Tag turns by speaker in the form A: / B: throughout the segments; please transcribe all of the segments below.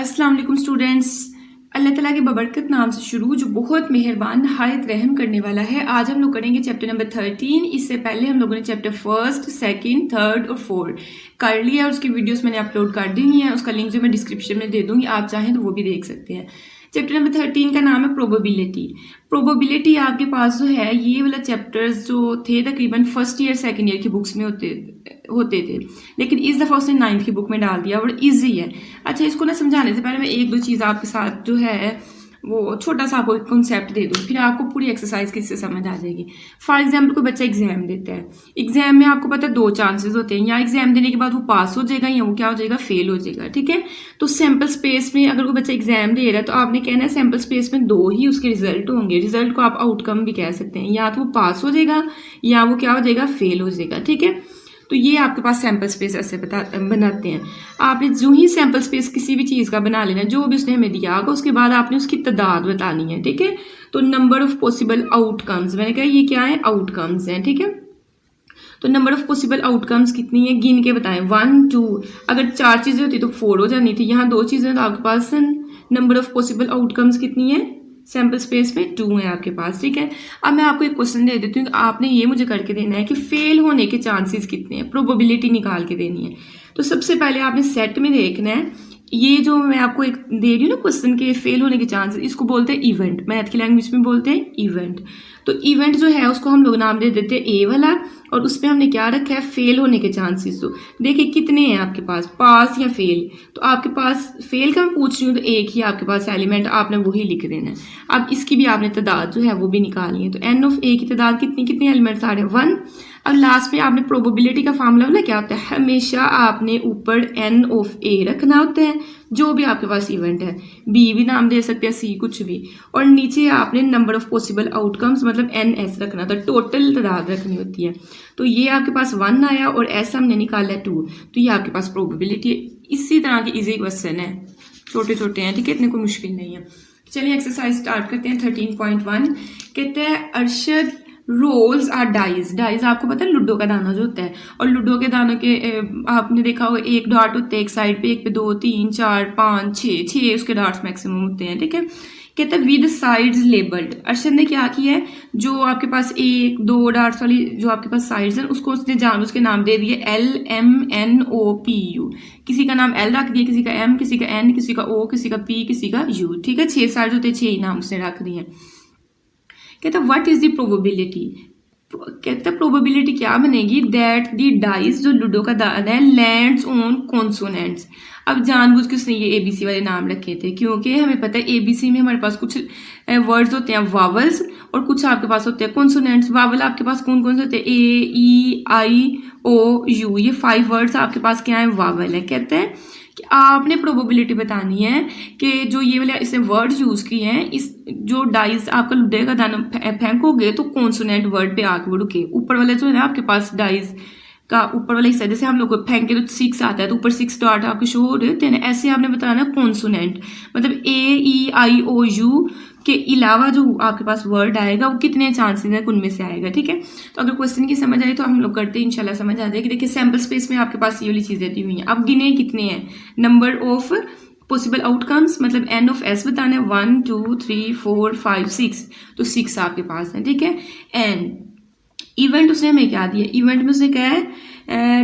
A: अस्सलाम वालेकुम स्टूडेंट्स। अल्लाह ताला के बबरकत नाम से शुरू जो बहुत मेहरबान नहायत रहम करने वाला है। आज हम लोग करेंगे चैप्टर नंबर 13। इससे पहले हम लोगों ने चैप्टर 1st, 2nd, 3rd और 4 कर लिया और उसकी वीडियोस मैंने अपलोड कर दी है। उसका लिंक जो मैं डिस्क्रिप्शन में दे दूंगी, आप चाहें तो वो भी देख सकते हैं। चैप्टर नंबर 13 का नाम है प्रोबेबिलिटी। प्रोबेबिलिटी आपके पास जो है ये वाला चैप्टर्स जो थे तकरीबन फर्स्ट ईयर सेकंड ईयर की बुक्स में होते थे, लेकिन इस दफ़ा उसने 9th की बुक में डाल दिया और ईजी है। अच्छा, इसको ना समझाने से पहले मैं एक दो चीज़ आपके साथ जो है वो छोटा सा आपको कॉन्सेप्ट दे दूँ, फिर आपको पूरी एक्सरसाइज किससे समझ आ जाएगी। फॉर एग्जाम्पल कोई बच्चा एग्जाम देता है, एग्जाम में आपको पता है 2 चांसेस होते हैं, या एग्जाम देने के बाद वो पास हो जाएगा या वो क्या हो जाएगा, फेल हो जाएगा। ठीक है, तो सैम्पल स्पेस में अगर कोई बच्चा एग्जाम दे रहा है तो आपने कहना है सैम्पल स्पेस में 2 ही उसके रिजल्ट होंगे। रिजल्ट को आप आउटकम भी कह सकते हैं, या तो वो पास हो जाएगा या वो क्या हो जाएगा, फेल हो जाएगा। ठीक है, तो ये आपके पास सैम्पल स्पेस ऐसे बनाते हैं। आपने जो ही सैम्पल स्पेस किसी भी चीज़ का बना लेना, जो भी उसने हमें दिया होगा, उसके बाद आपने उसकी तादाद बतानी है। ठीक है, तो नंबर ऑफ पॉसिबल आउटकम्स, मैंने कहा ये क्या है, आउटकम्स हैं। ठीक है, तो नंबर ऑफ पॉसिबल आउटकम्स कितनी है, गिन के बताएं। 1 2, अगर 4 चीज़ें होती तो 4 हो जानी थी, यहाँ 2 चीज़ें तो आपके पास नंबर ऑफ पॉसिबल आउटकम्स कितनी है, सैम्पल स्पेस में 2 है आपके पास। ठीक है, अब मैं आपको एक क्वेश्चन दे देती हूँ, आपने ये मुझे करके देना है कि फेल होने के चांसेस कितने हैं, प्रोबेबिलिटी निकाल के देनी है। तो सबसे पहले आपने सेट में देखना है, ये जो मैं आपको एक दे रही हूँ ना क्वेश्चन के फेल होने के चांसेस, इसको बोलते हैं इवेंट, मैथ की लैंग्वेज में बोलते हैं इवेंट। तो इवेंट जो है उसको हम लोग नाम दे देते हैं ए वाला, और उसमें हमने क्या रखा है, फेल होने के चांसेस। तो देखिए कितने हैं आपके पास, पास या फेल। तो आपके पास फेल का मैं पूछ रही हूँ तो एक ही आपके पास एलिमेंट, आपने वही लिख देना है। अब इसकी भी आपने तादाद जो है वो भी निकालनी है। तो एन ऑफ ए की तादाद कितनी, कितने एलिमेंट्स आ रहे हैं, 1। अब लास्ट में आपने प्रोबेबिलिटी का फार्मूला वाला क्या होता है, हमेशा आपने ऊपर एन ऑफ ए रखना होता है, जो भी आपके पास इवेंट है, बी भी नाम दे सकते हैं, सी कुछ भी, और नीचे आपने नंबर ऑफ पॉसिबल आउटकम्स मतलब एन एस रखना था, टोटल तादाद रखनी होती है। तो ये आपके पास 1 आया और एस हमने निकाला है 2, तो ये आपके पास प्रोबेबिलिटी है। इसी तरह के इजी क्वेश्चन है, छोटे छोटे हैं। ठीक है, इतने कोई मुश्किल नहीं है। चलिए एक्सरसाइज स्टार्ट करते हैं। 13.1 कहते हैं अरशद रोल्स आर डाइज। डाइज आपको पता है लूडो का दाना जो होता है, और लूडो के दानों के आपने देखा होगा एक डॉट होते हैं एक साइड पे, एक पे 2 3 4 5 6 उसके डॉट्स मैक्सिमम होते हैं। ठीक है, कहते हैं विद साइड्स लेबल्ड। अरशद ने क्या किया है, जो आपके पास 1 2 डॉट्स वाली जो आपके पास साइड्स हैं उसको उसने जान उसके नाम दे दिए LMNOPU। किसी का नाम L रख दिया, किसी का M, किसी का N, किसी का O, किसी का P, किसी का U। ठीक है, 6 साइड्स होते हैं, 6 ही नाम उसने रख दिए। कहता व्हाट इज द प्रोबेबिलिटी, कहता प्रोबेबिलिटी क्या बनेगी, दैट द डाइस जो लूडो का दाना है लैंड्स ऑन कॉन्सोनेंट्स। अब जानबूझ के उसने ये ABC वाले नाम रखे थे, क्योंकि हमें पता है ABC में हमारे पास कुछ वर्ड्स होते हैं वावल्स और कुछ आपके पास होते हैं कॉन्सोनेंट्स। वावल आपके पास कौन कौन से होते हैं, AEIOU, ये 5 वर्ड्स आपके पास क्या है, वावल है। कहते हैं कि आपने प्रोबेबिलिटी बतानी है कि जो ये वाले इसने वर्ड यूज किए हैं, इस जो डाइस आपका लुड्डे का दाना फेंकोगे तो कॉन्सोनेंट वर्ड पे आके वो रुके। ऊपर वाले जो है ना आपके पास डाइस का ऊपर वाला हिस्सा, जैसे हम लोग फेंके तो 6 आता है तो ऊपर 6 डॉट आपके शो हो रहे होते हैं ना, ऐसे आपने बताना कॉन्सोनेंट मतलब AEIOU के अलावा जो आपके पास वर्ड आएगा वो कितने चांसेस हैं उनमें से आएगा। ठीक है, तो अगर क्वेश्चन की समझ आए तो हम लोग करते हैं, इंशाल्लाह समझ आ जाएगी। देखिए सैम्पल स्पेस में आपके पास ये वाली चीजें दी हुई हैं। अब गिने कितने हैं, नंबर ऑफ पॉसिबल आउटकम्स मतलब एन ऑफ एस बताना है, 1 2 3 4 5 6, तो 6 आपके पास है। ठीक है, एंड इवेंट उसने हमें क्या दिया, इवेंट में उसने क्या है,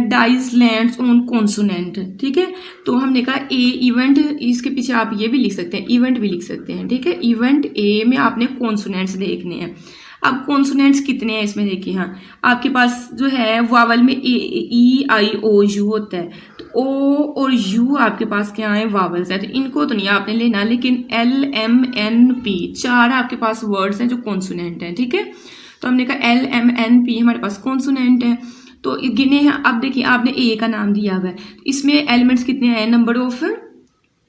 A: डाइस लैंड्स ऑन कॉन्सोनेंट। ठीक है, तो हमने कहा ए इवेंट, इसके पीछे आप ये भी लिख सकते हैं, इवेंट भी लिख सकते हैं। ठीक है, इवेंट ए में आपने कॉन्सोनेंट्स देखने हैं। अब कॉन्सोनेंट्स कितने हैं इसमें देखिए, हाँ आपके पास जो है वावल में EIOU होता है, तो O और U आपके पास क्या है, वावल्स है, तो इनको तो नहीं आपने लेना, लेकिन LMNP 4 आपके पास वर्ड्स हैं जो कॉन्सोनेंट हैं। ठीक है, तो हमने कहा LMNP हमारे पास कॉन्सोनेंट है, तो गिने हैं। अब देखिए आपने ए का नाम दिया हुआ है, इसमें एलिमेंट्स कितने हैं, नंबर ऑफ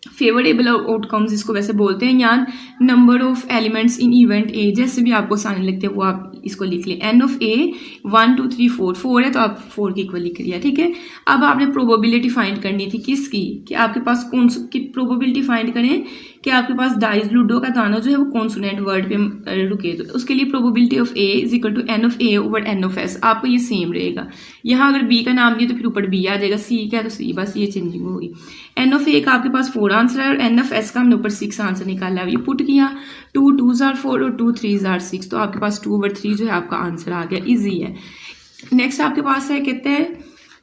A: फेवरेबल आउटकम्स इसको वैसे बोलते हैं, या number of elements in event A, जैसे भी आपको आसानी लगती है वो आप इसको लिख लें। एन ऑफ ए 1 2 3 4 है तो आप 4 की इक्वल लिख लिया। ठीक है, अब आपने प्रोबेबिलिटी फाइंड करनी थी किसकी, कि आपके पास कौन की प्रोबेबिलिटी फाइंड करें कि आपके पास डाइस लूडो का दाना जो है वो कॉन्सोनेंट वर्ड पे रुके, तो उसके लिए probability of A is equal to N of A over N of S. आपको ये सेम रहेगा, यहाँ अगर बी का नाम दिया तो फिर ऊपर बी आ जाएगा, सी का है तो सी, बस ये चेंजिंग होगी। एन ऑफ ए का आपके पास 4 आंसर आंसर है और एन ऑफ एस का हमने ऊपर 6 आंसर निकाला है। ये पुट किया 2 2s are 4 और 2 3s are 6, तो आपके पास 2/3 जो है आपका आंसर आ गया। इजी है। नेक्स्ट आपके पास है, कहते हैं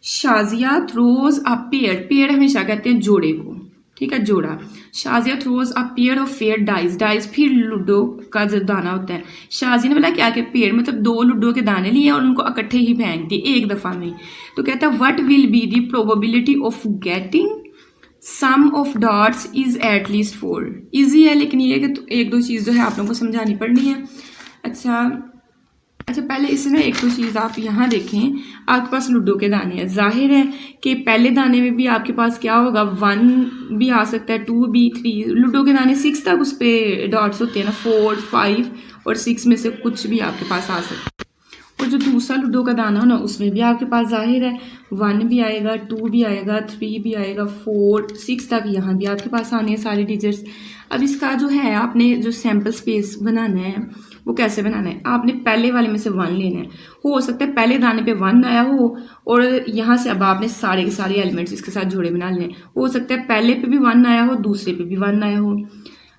A: Shazia throws a pair. Pair हमेशा कहते हैं जोड़े को, ठीक है, जोड़ा। Shazia throws a pair of fair dice. Dice फिर लूडो का जो दाना होता है। शाजिया ने बोला क्या कि पेयर मतलब 2 लूडो के दाने लिए और उनको इकट्ठे ही फेंक दिए एक दफा में। तो कहता है what will be the probability of getting sum of dots is at least 4। Easy है, लेकिन ये है कि एक दो चीज़ जो है आप लोगों को समझानी पड़नी है। अच्छा पहले इसमें एक दो चीज़ आप यहाँ देखें। आपके पास लूडो के दाने हैं, जाहिर है कि पहले दाने में भी आपके पास क्या होगा, 1 भी आ सकता है, 2 भी, 3। लूडो के दाने 6 तक उस पर डॉट्स होते हैं ना, 4 5 और 6 में से कुछ भी आपके पास आ सकता है। और जो दूसरा लूडो का दाना हो ना, उसमें भी आपके पास जाहिर है 1 भी आएगा, 2 भी आएगा, 3 भी आएगा, 4 6 तक यहाँ भी आपके पास आने हैं सारे डिजिट्स। अब इसका जो है आपने जो सैम्पल स्पेस बनाना है वो कैसे बनाना है, आपने पहले वाले में से 1 लेना है। हो सकता है पहले दाने पे 1 आया हो और यहाँ से अब आपने सारे के सारे एलिमेंट्स इसके साथ जोड़े बना लेने। हो सकता है पहले पे भी 1 आया हो, दूसरे पे भी 1 आया हो,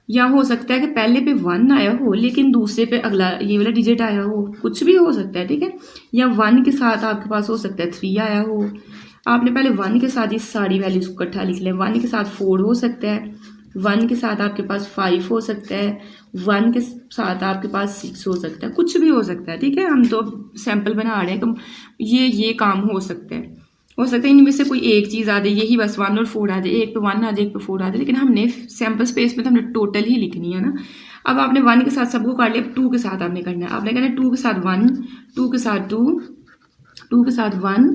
A: या हो सकता है कि पहले पे 1 आया हो लेकिन दूसरे पे अगला ये वाला डिजिट आया हो, कुछ भी हो सकता है, ठीक है। या 1 के साथ आपके पास हो सकता है 3 आया हो। आपने पहले 1 के साथ ये सारी वैल्यूज को इकट्ठा लिख लिया। 1 के साथ 4 हो सकता है, 1 के साथ आपके पास 5 हो सकता है, 1 के साथ आपके पास 6 हो सकता है, कुछ भी हो सकता है, ठीक है। हम तो सैंपल बना रहे हैं तो ये काम हो सकता है। हो सकता है इनमें से कोई एक चीज़ आ जाए, यही बस 1 और 4 आ जाए, एक पे 1 आ जाए, एक पे 4 आ जाए, लेकिन हमने सैंपल स्पेस में तो हमने टोटल ही लिखनी है ना। अब आपने 1 के साथ सबको काट लिया, 2 के साथ आपने करना है। आपने कहना है 2 के साथ 1, 2 के साथ 2, 2 के साथ 1,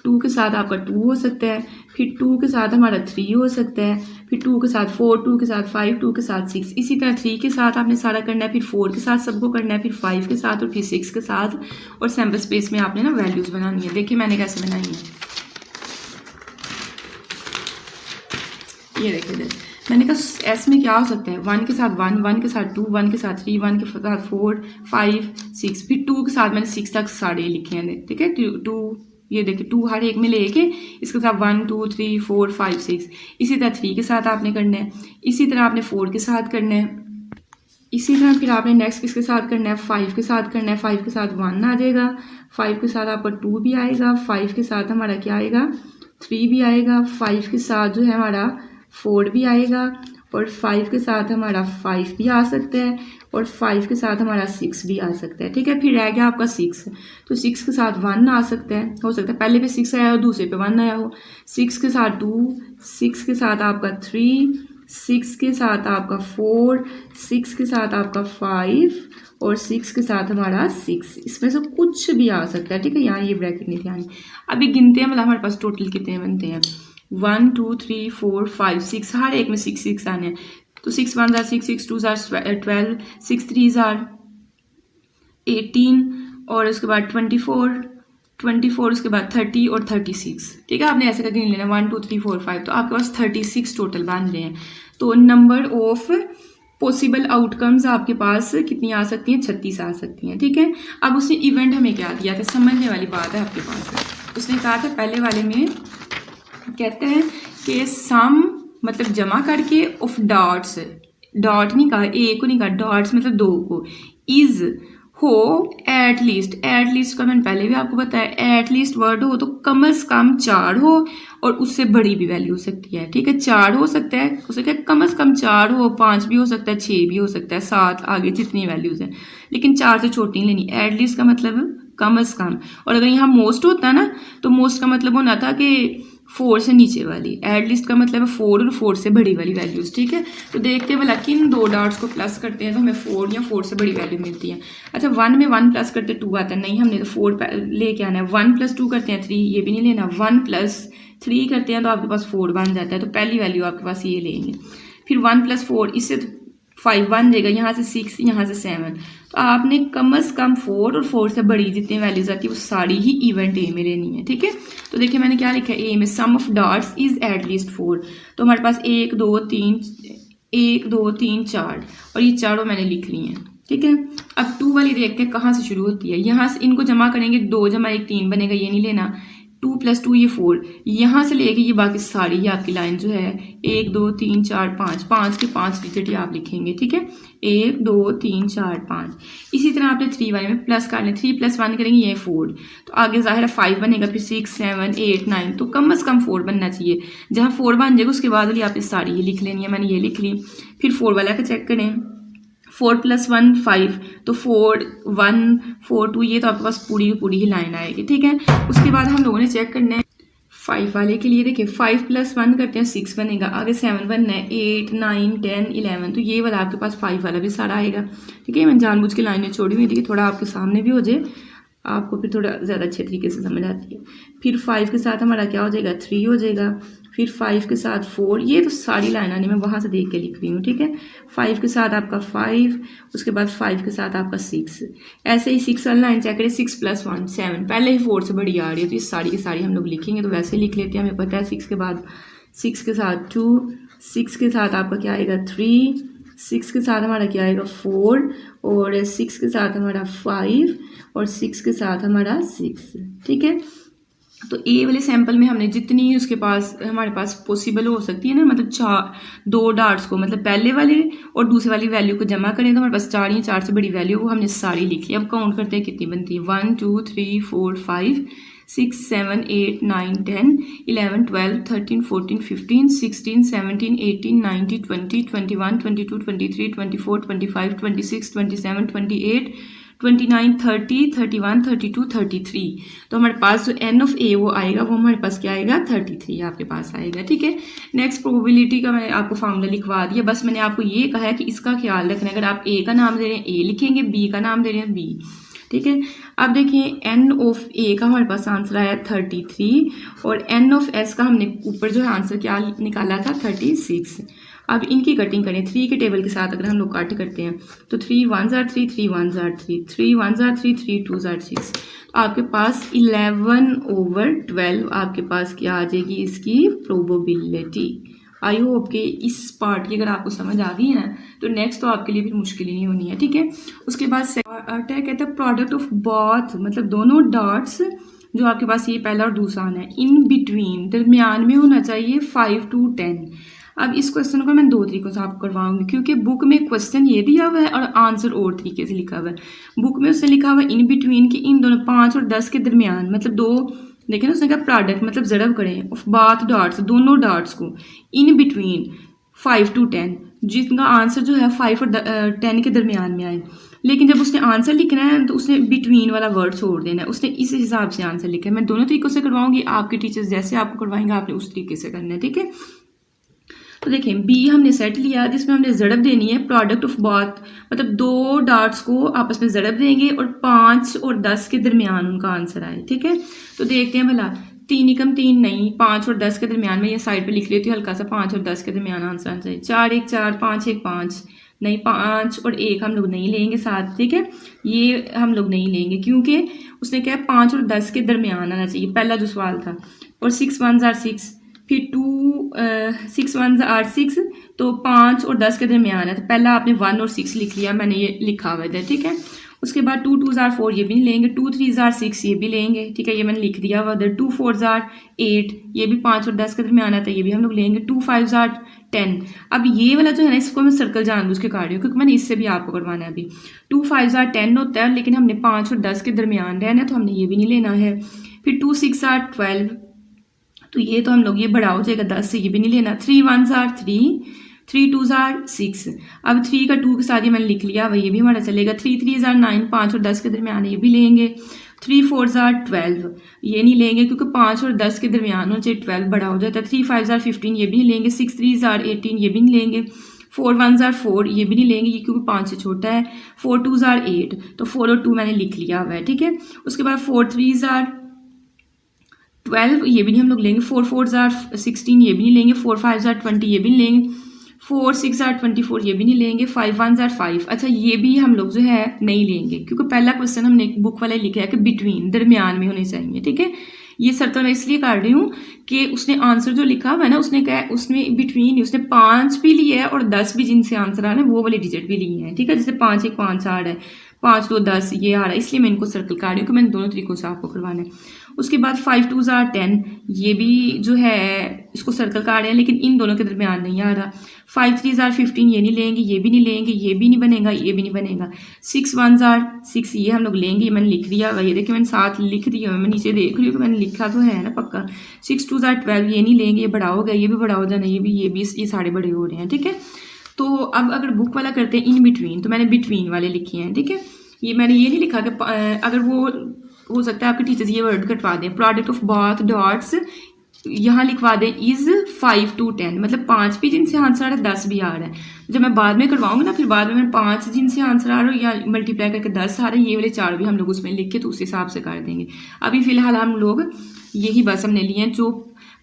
A: 2 के साथ आपका 2 हो सकता है, फिर 2 के साथ हमारा 3 हो सकता है, फिर 2 के साथ 4, 2 के साथ 5, 2 के साथ 6। इसी तरह 3 के साथ आपने सारा करना है, फिर 4 के साथ सबको करना है, फिर 5 के साथ और फिर 6 के साथ। और सैम्पल स्पेस में आपने ना वैल्यूज बनानी है। देखिए मैंने कैसे बनाई है, ये देखिए मैंने कहा एस में क्या हो सकता है, 1 के साथ 1, 1 के साथ 2, 1 के साथ 3, 1 के साथ 4 5 6, फिर 2 के साथ मैंने 6 तक सारे लिखे हैं, ठीक है। 2 ये देखिए 2 हर एक में लेके इसके साथ 1 2 3 4 5 6। इसी तरह 3 के साथ आपने करना है, इसी तरह आपने 4 के साथ करना है, इसी तरह फिर आपने नेक्स्ट किसके साथ करना है, 5 के साथ करना है। 5 के साथ 1 आ जाएगा, 5 के साथ आपका 2 भी आएगा, 5 के साथ हमारा क्या आएगा 3 भी आएगा, 5 के साथ जो है हमारा 4 भी आएगा, और 5 के साथ हमारा 5 भी आ सकता है, और 5 के साथ हमारा 6 भी आ सकता है, ठीक है। फिर रह गया आपका 6, तो 6 के साथ 1 आ सकता है, हो सकता है पहले पे 6 आया हो दूसरे पे 1 आया हो। 6 के साथ 2, 6 के साथ आपका 3, 6 के साथ आपका 4, 6 के साथ आपका 5 और 6 के साथ हमारा 6। इसमें से कुछ भी आ सकता है, ठीक है। यहाँ ये ब्रैकेट नहीं ध्यान। अभी गिनते हैं, मतलब हमारे पास टोटल कितने बनते हैं, 1 2 3 4 5 6, हर एक में 6 6 आने हैं। तो 6 1 are 6, 6 2 are 12, 6 3 are 18 और उसके बाद 24 उसके बाद 30 और 36, ठीक है। आपने ऐसे करके गिन लेना 1 2 3 4 5, तो आपके पास 36 टोटल बन रहे हैं। तो नंबर ऑफ पॉसिबल आउटकम्स आपके पास कितनी आ सकती हैं, 36 आ सकती हैं, ठीक है। अब उसने इवेंट हमें क्या दिया था, समझने वाली बात है आपके पास। उसने कहा था पहले वाले में कहते हैं कि सम मतलब जमा करके ऑफ डॉट्स, डॉट नहीं कहा, ए को नहीं कहा, डॉट्स मतलब 2 को, इज हो एट लीस्ट का मैंने पहले भी आपको बताया, एट लीस्ट वर्ड हो तो कम से कम 4 हो और उससे बड़ी भी वैल्यू हो सकती है, ठीक है। 4 हो सकता है, हो सकता है कम से कम 4 हो, 5 भी हो सकता है, 6 भी हो सकता है, 7 आगे जितनी वैल्यूज हैं, लेकिन 4 से छोटी नहीं लेनी। एट लीस्ट का मतलब कम से कम, और अगर यहाँ मोस्ट होता ना तो मोस्ट का मतलब होना था कि 4 से नीचे वाली, एट लीस्ट का मतलब है 4 और 4 से बड़ी वाली वैल्यूज, ठीक है। तो देखते हैं भला किन 2 डॉट्स को प्लस करते हैं तो हमें 4 या 4 से बड़ी वैल्यू मिलती है। अच्छा 1 में 1 प्लस करते 2 आता है, नहीं हमने तो 4 लेके आना है। 1 + 2 करते हैं 3, ये भी नहीं लेना। 1 + 3 करते हैं तो आपके पास 4 बन जाता है, तो पहली वैल्यू आपके पास ये लेंगे। फिर 1 + 4, इससे 5 बन जाएगा, यहाँ से 6, यहाँ से 7। तो आपने कम से कम 4 और 4 से बड़ी जितनी वैल्यूज आती है वो सारी ही इवेंट ए में लेनी है, ठीक है। तो देखिए मैंने क्या लिखा है, ए में sum of dots is at least 4, तो हमारे पास 1 2 3 4 और ये चारों मैंने लिख ली हैं, ठीक है। अब 2 वाली देखते हैं कहाँ से शुरू होती है, यहाँ से इनको जमा करेंगे, 2 + 1 3 बनेगा, ये नहीं लेना। 2 + 2 ये 4, यहाँ से लेके ये बाकी सारी ये आपकी लाइन जो है 1 2 3 4 5, 5 के 5 डिजिट ही आप लिखेंगे, ठीक है। 1 2 3 4 5। इसी तरह आपने 3 वाले में प्लस करने, 3 + 1 करेंगे ये 4, तो आगे जाहिर है 5 बनेगा, फिर 6 7 8 9, तो कम से कम 4 बनना चाहिए। जहाँ 4 बन जाएगा उसके बाद वाली आपने सारी ये लिख लेनी है, मैंने ये लिख ली। फिर 4 वाला का चेक करें, 4 + 1 5, तो 4 1 4 2, ये तो आपके पास पूरी की पूरी ही लाइन आएगी, ठीक है। उसके बाद हम लोगों ने चेक करना है 5 वाले के लिए। देखिए 5 + 1 करते हैं 6 बनेगा, आगे 7 बनना है, 8 9 10 11, तो ये वाला आपके पास 5 वाला भी सारा आएगा, ठीक है। मैंने जानबूझ के लाइनें छोड़ी हुई थी कि थोड़ा आपके सामने भी हो जाए, आपको फिर थोड़ा ज़्यादा अच्छे तरीके से समझ आती है। फिर 5 के साथ हमारा क्या हो जाएगा, 3 हो जाएगा। फिर 5 के साथ 4, ये तो सारी लाइन आनी मैं वहाँ से देख के लिख रही हूँ, ठीक है। 5 के साथ आपका 5, उसके बाद 5 के साथ आपका 6, ऐसे ही 6 वाली लाइन चेक करें, 6 + 1 7, पहले ही 4 से बड़ी आ रही है, तो ये सारी की सारी हम लोग लिखेंगे, तो वैसे ही लिख लेते हैं, हमें पता है 6 के बाद 6 के साथ 2, 6 के साथ आपका क्या आएगा 3, 6 के साथ हमारा क्या आएगा 4, और 6 के साथ हमारा 5, और 6 के साथ हमारा 6, ठीक है। तो ए वाले सैंपल में हमने जितनी उसके पास हमारे पास पॉसिबल हो सकती है ना, मतलब 2 डार्ट्स को, मतलब पहले वाले और दूसरे वाली वैल्यू को जमा करें तो हमारे पास 4 या 4 से बड़ी वैल्यू, वो हमने सारी लिखी। अब काउंट करते हैं कितनी बनती है, 1 2 3 4 5 6 7 8 9 10 11 12 13 14 15 16 17 18 19 20 21 22 23 24 25 26 27 28 29 30 31 32 33, तो हमारे पास जो n ऑफ a वो आएगा, वो हमारे पास क्या आएगा 33 आपके पास आएगा, ठीक है। नेक्स्ट प्रोबेबिलिटी का मैंने आपको फार्मूला लिखवा दिया, बस मैंने आपको ये कहा है कि इसका ख्याल रखना है, अगर आप a का नाम दे रहे हैं a लिखेंगे, b का नाम दे रहे हैं b, ठीक है। अब देखिए n ऑफ a का हमारे पास आंसर आया 33, और n ऑफ s का हमने ऊपर जो है आंसर क्या निकाला था 36। अब इनकी कटिंग करें 3 के टेबल के साथ, अगर हम लोग कट करते हैं तो 3 1s are 3 3 1s are 3 3 1s are 3 3 2s are 6, तो आपके पास 11/12 आपके पास क्या आ जाएगी इसकी प्रोबेबिलिटी। आई होप कि इस पार्ट की अगर आपको समझ आ गई है ना, तो नेक्स्ट तो आपके लिए भी मुश्किल ही नहीं होनी है, ठीक है। उसके बाद अटैक कहता है प्रोडक्ट ऑफ बोथ, मतलब दोनों डॉट्स जो आपके पास ये पहला और दूसरा आना है, इन बिटवीन दरमियान में होना चाहिए 5 to 10। अब इस क्वेश्चन को मैं 2 तरीकों से आपको करवाऊंगी, क्योंकि बुक में क्वेश्चन ये दिया हुआ है और आंसर और तरीके से लिखा हुआ है। बुक में उसने लिखा हुआ है इन बिटवीन की इन दोनों 5 और 10 के दरमियान, मतलब 2, देखें ना उसने कहा प्रोडक्ट मतलब ज़रब करें ऑफ बाथ डॉट्स, दोनों डॉट्स को इन बिटवीन 5 to 10, जिसका आंसर जो है 5 और 10 के दरमियान में आए। लेकिन जब उसने आंसर लिखना है तो उसने बिटवीन वाला वर्ड छोड़ देना है, उसने इस हिसाब से आंसर लिखा है। मैं दोनों तरीकों से करवाऊंगी, आपके टीचर्स जैसे आपको करवाएंगे आपने उस तरीके से करना है, ठीक है। तो देखें बी हमने सेट लिया, जिसमें हमने ज़रब देनी है प्रोडक्ट ऑफ बाथ, मतलब 2 डॉट्स को आपस में ज़रब देंगे और 5 और 10 के दरमियान उनका आंसर आए, ठीक है। तो देखते हैं भला 3 एकम 3 नहीं, 5 और 10 के दरमियान में, ये साइड पे लिख लेती हूँ हल्का सा, 5 और 10 के दरमियान आंसर आना चाहिए। 4 1 4 5 1 5 नहीं, 5 और 1 हम लोग नहीं लेंगे साथ, ठीक है, ये हम लोग नहीं लेंगे क्योंकि उसने कहा 5 और 10 के दरमियान आना चाहिए, पहला जो सवाल था। और 6 1s are 6, फिर 6 1s are 6, तो 5 और 10 के दरमियान है, तो पहला आपने 1 और 6 लिख लिया, मैंने ये लिखा हुआ है, ठीक है। उसके बाद 2 2s are 4, ये भी नहीं लेंगे, 2 3s are 6, ये भी लेंगे, ठीक है, ये मैंने लिख दिया हुआ। 2 4s are 8, ये भी 5 और 10 के दरमियान आता है, ये भी हम लोग लेंगे। 2 5s are 10। अब ये वाला जो है ना, इसको मैं सर्कल जानबूझ के काट रही हूँ क्योंकि मैंने इससे भी आपको करवाना है अभी। 2 5s are 10 होता है, लेकिन हमने 5 और 10 के दरमियान रहना है, तो हमने ये भी नहीं लेना है। फिर 2 6 are 12, तो ये तो हम लोग ये बड़ा हो जाएगा 10 से, ये भी नहीं लेना। 3 1s are 3, 3 2s are 6, अब 3 का 2 के साथ ये मैंने लिख लिया, वह ये भी हमारा चलेगा। 3 3s are 9, 5 और 10 के दरमियान ये भी लेंगे। 3 4s are 12, ये नहीं लेंगे क्योंकि 5 और 10 के दरमियान हो चाहे 12 बड़ा हो जाता है। 3 5s are 15, ये भी नहीं लेंगे। 6 3s are 18, ये भी नहीं लेंगे। 4 1s are 4, ये भी नहीं लेंगे, ये क्योंकि 5 से छोटा है। 4 2s are 8, तो 4 और 2 मैंने लिख लिया हुआ है, ठीक है। उसके बाद 4 3s are 12, ये भी नहीं हम लोग लेंगे। 4 4s are 16, ये भी नहीं लेंगे। 4 5s are 20, ये भी नहीं लेंगे। 4 6 are 24, ये भी नहीं लेंगे। 5 1s are 5, अच्छा ये भी हम लोग जो है नहीं लेंगे क्योंकि पहला क्वेश्चन हमने बुक वाला लिखा है कि बिटवीन दरमियान में होने चाहिए, ठीक है। ये सर्कल मैं इसलिए कर रही हूँ कि उसने आंसर जो लिखा हुआ है ना, उसने कहा उसमें बिटवीन उसने 5 भी लिया है और 10 भी जिनसे आंसर आ रहा है वो वाले डिजिट भी लिए हैं, ठीक है। जैसे 5 1 5 8 है, 5 2 10 ये आ रहा है, इसलिए मैं इनको सर्कल कर रही हूँ कि मैंने दोनों तरीकों से आपको करवाना है। उसके बाद 5 2 10, ये भी जो है इसको सर्कल कर रहे हैं, लेकिन इन दोनों के दरमियान नहीं आ रहा। 5 3 15, ये नहीं लेंगे, ये भी नहीं लेंगे, ये भी नहीं बनेगा, ये भी नहीं बनेगा। 6 1 6, ये हम लोग लेंगे, ये मैंने लिख दिया हुआ, ये देखिए मैंने साथ लिख दिया, मैं नीचे देख रही हूँ कि मैंने लिखा तो है ना पक्का। 6 2 12, ये नहीं लेंगे, ये बड़ा हो गया, ये भी बड़ा हो जाना, ये भी ये सारे बड़े हो रहे हैं, ठीक है। तो अब अगर बुक वाला करते हैं इन बिटवीन, तो मैंने बिटवीन वाले लिखे हैं, ठीक है। ये मैंने ये नहीं लिखा कि अगर वो हो सकता है आपके टीचर्स ये वर्ड कटवा दें, प्रोडक्ट ऑफ बोथ डॉट्स यहाँ लिखवा दें इज 5 to 10, मतलब 5 भी जिनसे आंसर आ रहा है 10 भी आ रहा है। जब मैं बाद में करवाऊंगी ना, फिर बाद में मैं 5 जिनसे आंसर आ रहा है या मल्टीप्लाई करके 10 आ रहा है, ये वाले 4 भी हम लोग उसमें लिख के तो उस हिसाब से कर देंगे। अभी फिलहाल हम लोग यही बस हमने लिए हैं जो